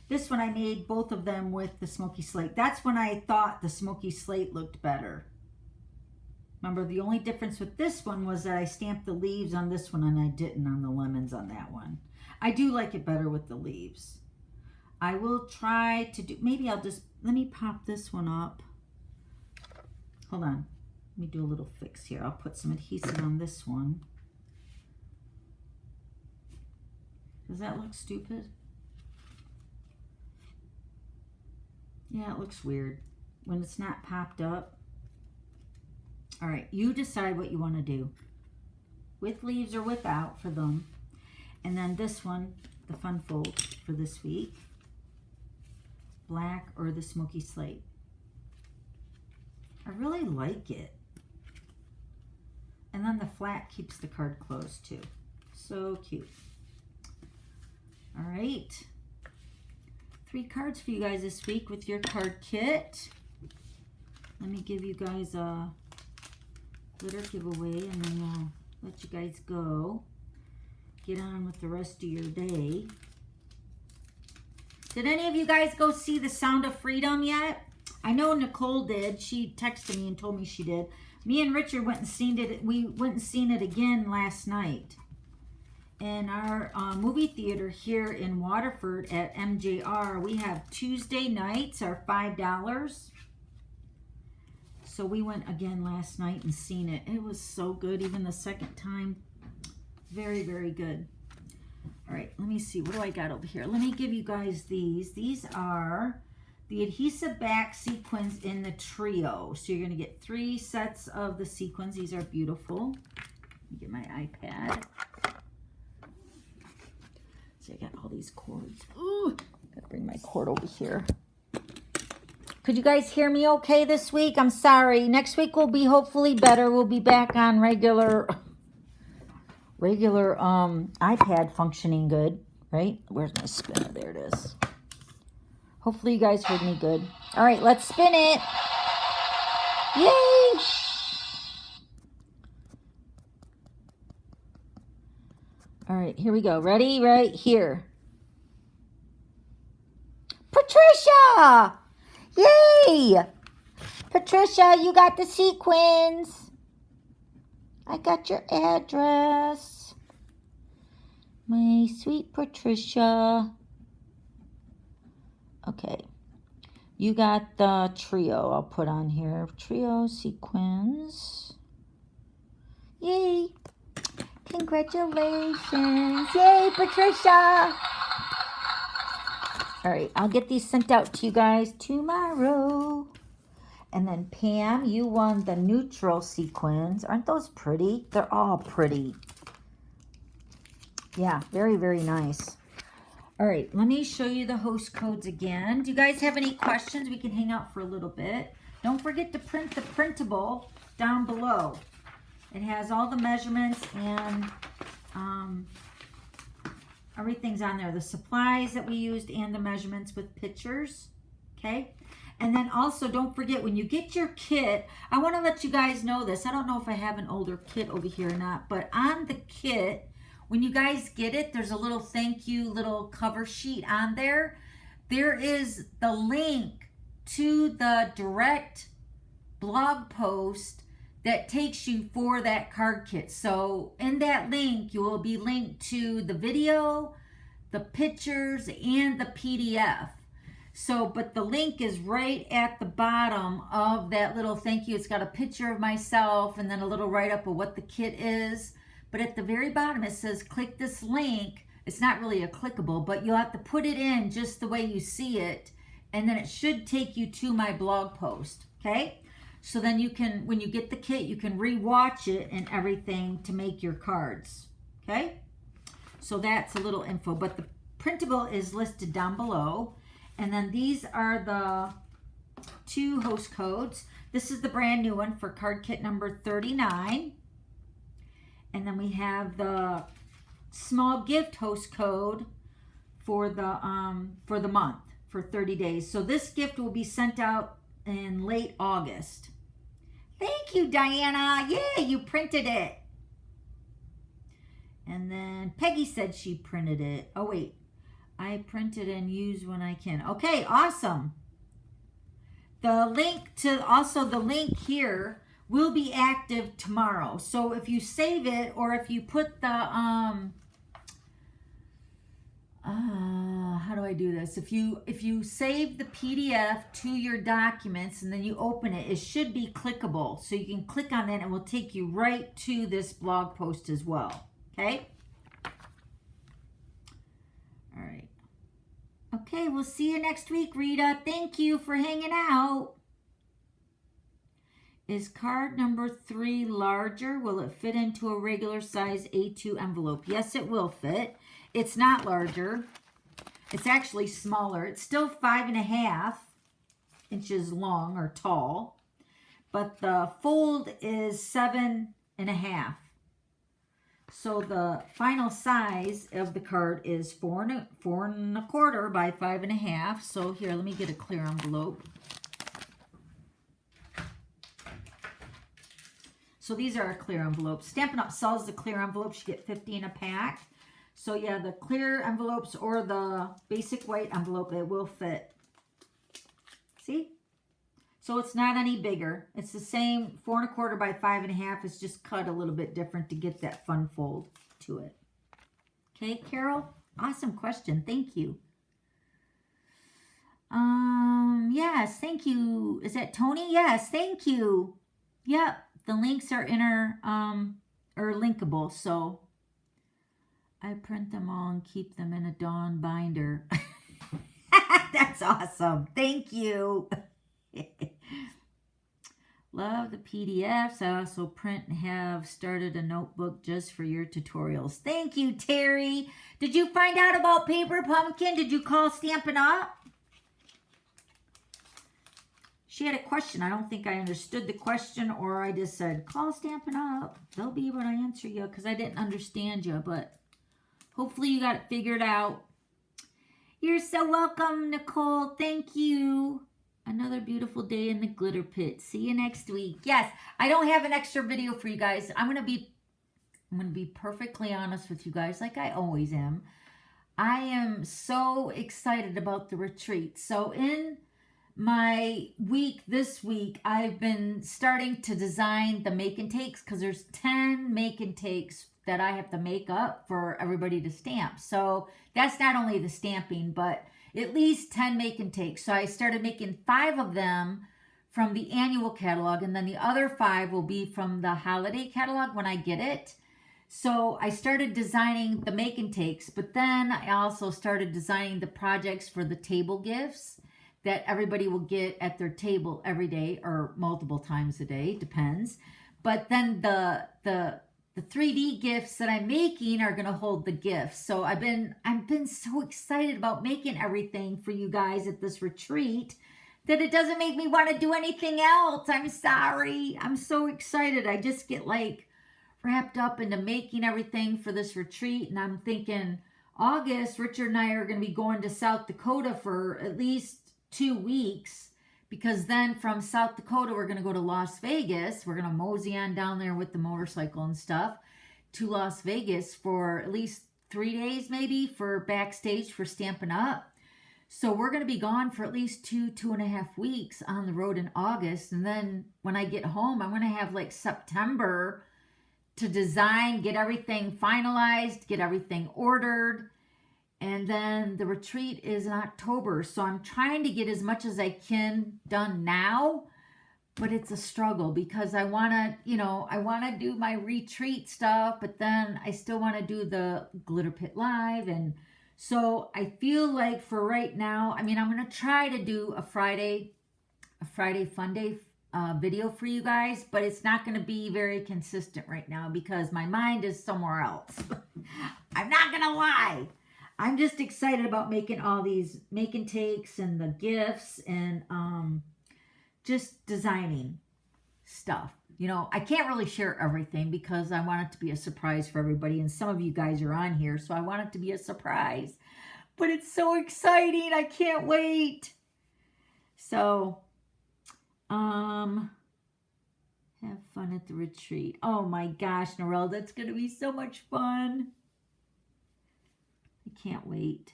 This one I made both of them with the smoky slate. That's when I thought the smoky slate looked better. Remember, the only difference with this one was that I stamped the leaves on this one and I didn't on the lemons on that one. I do like it better with the leaves. I will try to do, maybe I'll just, let me pop this one up. Hold on. Let me do a little fix here. I'll put some adhesive on this one. Does that look stupid? Yeah, it looks weird when it's not popped up. All right, you decide what you want to do. With leaves or without for them. And then this one, the fun fold for this week. Black or the smoky slate. I really like it. And then the flat keeps the card closed too. So cute. All right. 3 cards for you guys this week with your card kit. Let me give you guys a glitter giveaway and then we'll let you guys go. Get on with the rest of your day. Did any of you guys go see The Sound of Freedom yet? I know Nicole did. She texted me and told me she did. Me and Richard went and seen it. We went and seen it again last night. In our movie theater here in Waterford at MJR, we have Tuesday nights are $5. So we went again last night and seen it. It was so good, even the second time. Very, very good. All right, let me see. What do I got over here? Let me give you guys these. These are the adhesive back sequins in the trio. So you're going to get 3 sets of the sequins. These are beautiful. Let me get my iPad. See, I got all these cords. Ooh, gotta bring my cord over here. Could you guys hear me okay this week? I'm sorry. Next week will be hopefully better. We'll be back on regular iPad functioning good, right? Where's my spinner? There it is. Hopefully you guys heard me good. All right, let's spin it. Yay! All right, here we go. Ready? Right here. Patricia! Yay! Patricia, you got the sequins. I got your address. My sweet Patricia. Okay. You got the trio. I'll put on here. Trio sequins. Yay! Congratulations. Yay, Patricia. All right, I'll get these sent out to you guys tomorrow. And then Pam, you won the neutral sequins. Aren't those pretty? They're all pretty. Yeah, very, very nice. All right, let me show you the host codes again. Do you guys have any questions? We can hang out for a little bit. Don't forget to print the printable down below. It has all the measurements and everything's on there. The supplies that we used and the measurements with pictures, okay? And then also don't forget when you get your kit, I want to let you guys know this. I don't know if I have an older kit over here or not, but on the kit, when you guys get it, there's a little thank you little cover sheet on there. There is the link to the direct blog post that takes you for that card kit. So in that link, you will be linked to the video, the pictures, and the PDF. So, but the link is right at the bottom of that little thank you. It's got a picture of myself and then a little write-up of what the kit is. But at the very bottom, it says click this link. It's not really a clickable, but you'll have to put it in just the way you see it. And then it should take you to my blog post, okay? So then you can, when you get the kit, you can re-watch it and everything to make your cards, okay? So that's a little info, but the printable is listed down below. And then these are the 2 host codes. This is the brand new one for card kit number 39. And then we have the small gift host code for the month, for 30 days. So this gift will be sent out in late August. Thank you, Diana. Yeah, you printed it. And then Peggy said she printed it. Oh, wait. I print it and use when I can. Okay, awesome. The link to, also the link here will be active tomorrow. So if you save it or if you put the How do I do this? If you save the PDF to your documents and then you open it, it should be clickable. So you can click on that and it will take you right to this blog post as well. Okay? All right. Okay, we'll see you next week, Rita. Thank you for hanging out. Is card number 3 larger? Will it fit into a regular size A2 envelope? Yes, it will fit. It's not larger. It's actually smaller. It's still 5.5 inches long or tall, but the fold is 7.5. So the final size of the card is 4.25 by 5.5. So here, let me get a clear envelope. So these are our clear envelopes. Stampin' Up sells the clear envelopes. You get 50 in a pack. So yeah, the clear envelopes or the basic white envelope, it will fit. See? So it's not any bigger. It's the same 4.25 by 5.5. It's just cut a little bit different to get that fun fold to it. Okay, Carol? Awesome question. Thank you. Yes, thank you. Is that Tony? Yes, thank you. Yep, the links are are linkable, so I print them all and keep them in a Dawn binder. That's awesome. Thank you. Love the PDFs. I also print and have started a notebook just for your tutorials. Thank you, Terry. Did you find out about Paper Pumpkin? Did you call Stampin' Up? She had a question. I don't think I understood the question, or I just said, call Stampin' Up. They'll be able to answer you because I didn't understand you, but hopefully you got it figured out. You're so welcome, Nicole. Thank you. Another beautiful day in the glitter pit. See you next week. Yes, I don't have an extra video for you guys. I'm gonna be perfectly honest with you guys, like I always am. I am so excited about the retreat. So in my week this week, I've been starting to design the make and takes because there's 10 make and takes that I have to make up for everybody to stamp. So that's not only the stamping, but at least 10 make and takes. So I started making 5 of them from the annual catalog, and then the other 5 will be from the holiday catalog when I get it. So I started designing the make and takes, but then I also started designing the projects for the table gifts that everybody will get at their table every day or multiple times a day, depends. But then the 3D gifts that I'm making are going to hold the gifts. So I've been so excited about making everything for you guys at this retreat that it doesn't make me want to do anything else. I'm sorry. I'm so excited. I just get like wrapped up into making everything for this retreat. And I'm thinking August, Richard and I are going to be going to South Dakota for at least 2 weeks, because then from South Dakota, we're going to go to Las Vegas. We're going to mosey on down there with the motorcycle and stuff to Las Vegas for at least 3 days, maybe, for backstage for Stampin' Up. So we're going to be gone for at least 2.5 weeks on the road in August. And then when I get home, I'm going to have like September to design, get everything finalized, get everything ordered. And then the retreat is in October. So I'm trying to get as much as I can done now, but it's a struggle because I want to do my retreat stuff, but then I still want to do the Glitter Pit Live. And so I feel like for right now, I mean, I'm going to try to do a Friday Fun Day video for you guys, but it's not going to be very consistent right now because my mind is somewhere else. I'm not going to lie. I'm just excited about making all these make and takes and the gifts and just designing stuff. You know, I can't really share everything because I want it to be a surprise for everybody. And some of you guys are on here, so I want it to be a surprise. But it's so exciting. I can't wait. So, have fun at the retreat. Oh my gosh, Narelle, that's going to be so much fun. I can't wait.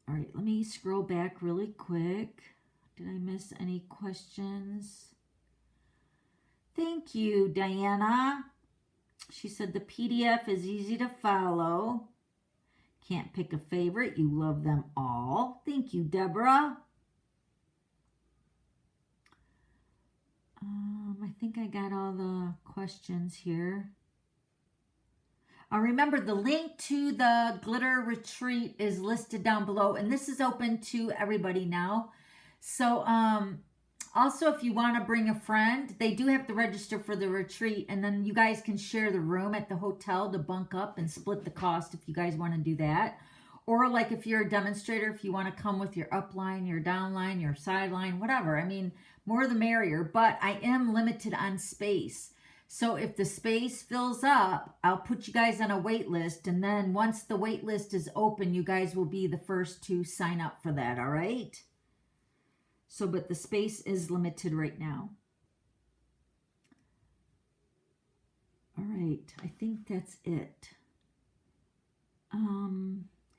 All right, let me scroll back really quick. Did I miss any questions? Thank you, Diana. She said the PDF is easy to follow. Can't pick a favorite. You love them all. Thank you, Deborah. I think I got all the questions here. Remember, the link to the glitter retreat is listed down below, and this is open to everybody now. So also, if you want to bring a friend, they do have to register for the retreat, and then you guys can share the room at the hotel to bunk up and split the cost if you guys want to do that. Or like if you're a demonstrator, if you want to come with your upline, your downline, your sideline, whatever. I mean, more the merrier, but I am limited on space. So if the space fills up, I'll put you guys on a wait list. And then once the wait list is open, you guys will be the first to sign up for that. All right. So, but the space is limited right now. All right. I think that's it.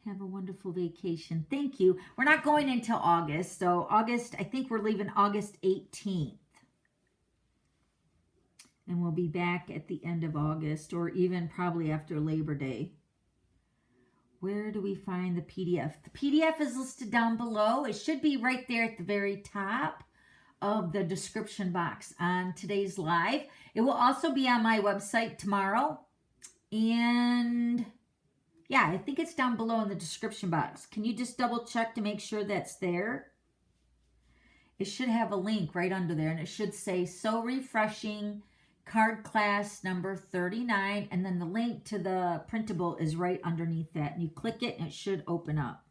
Have a wonderful vacation. Thank you. We're not going until August. So August, I think we're leaving August 18th. And we'll be back at the end of August or even probably after Labor Day. Where do we find the PDF? The PDF is listed down below. It should be right there at the very top of the description box on today's live. It will also be on my website tomorrow. And yeah, I think it's down below in the description box. Can you just double check to make sure that's there? It should have a link right under there, and it should say So Refreshing Card Class number 39, and then the link to the printable is right underneath that, and you click it and it should open up.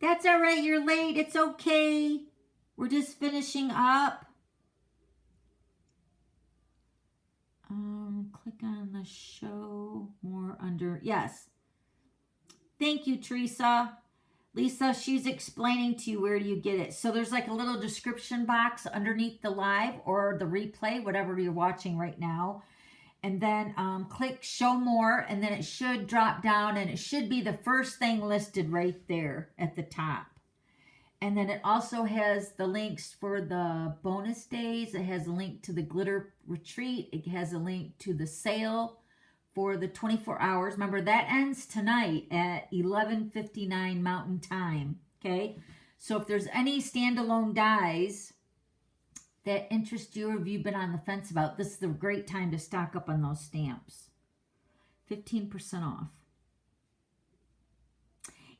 That's all right, you're late, it's okay. We're just finishing up. Click on the show more under, yes. Thank you, Teresa. Lisa, she's explaining to you where do you get it. So there's like a little description box underneath the live or the replay, whatever you're watching right now. And then click show more, and then it should drop down, and it should be the first thing listed right there at the top. And then it also has the links for the bonus days. It has a link to the glitter retreat. It has a link to the sale for the 24 hours. Remember, that ends tonight at 11:59 Mountain Time, okay? So if there's any standalone dies that interest you or have you been on the fence about, this is a great time to stock up on those stamps. 15% off.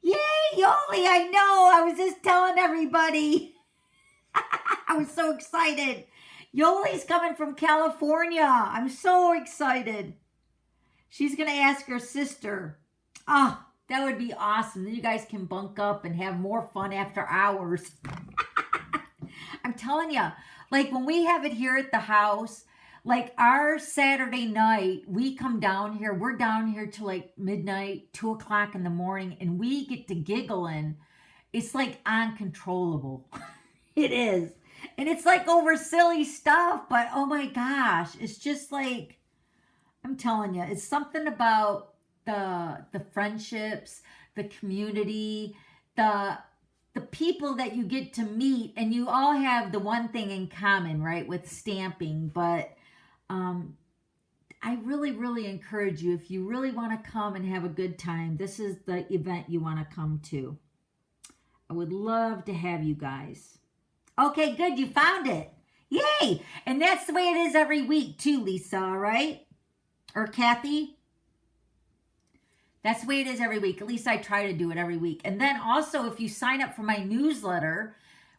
Yay, Yoli, I know. I was just telling everybody. I was so excited. Yoli's coming from California. I'm so excited. She's going to ask her sister. Oh, that would be awesome. Then you guys can bunk up and have more fun after hours. I'm telling you, like when we have it here at the house, like our Saturday night, we come down here. We're down here till like midnight, 2 o'clock in the morning, and we get to giggling. It's like uncontrollable. It is. And it's like over silly stuff, but oh my gosh, it's just like, I'm telling you, it's something about the friendships, the community, the people that you get to meet, and you all have the one thing in common, right, with stamping. But I really, really encourage you, if you really want to come and have a good time, this is the event you want to come to. I would love to have you guys. Okay, good, you found it. Yay! And that's the way it is every week too, Lisa, all right? Or Kathy? That's the way it is every week. At least I try to do it every week. And then also, if you sign up for my newsletter,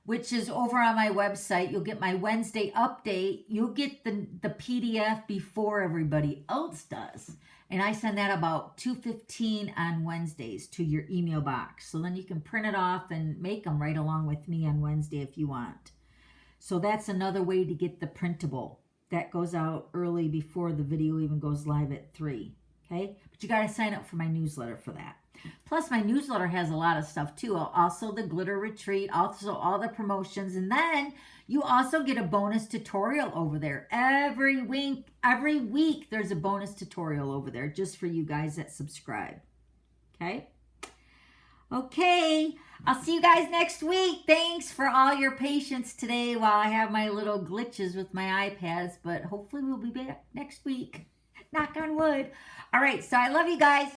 which is over on my website, you'll get my Wednesday update. You'll get the PDF before everybody else does. And I send that about 2:15 on Wednesdays to your email box. So then you can print it off and make them right along with me on Wednesday if you want. So that's another way to get the printable. That goes out early before the video even goes live at 3. Okay? But you got to sign up for my newsletter for that. Plus, my newsletter has a lot of stuff too. Also the glitter retreat, also all the promotions. And then you also get a bonus tutorial over there. Every week there's a bonus tutorial over there just for you guys that subscribe. Okay? Okay. I'll see you guys next week. Thanks for all your patience today while I have my little glitches with my iPads. But hopefully we'll be back next week. Knock on wood. All right. So I love you guys.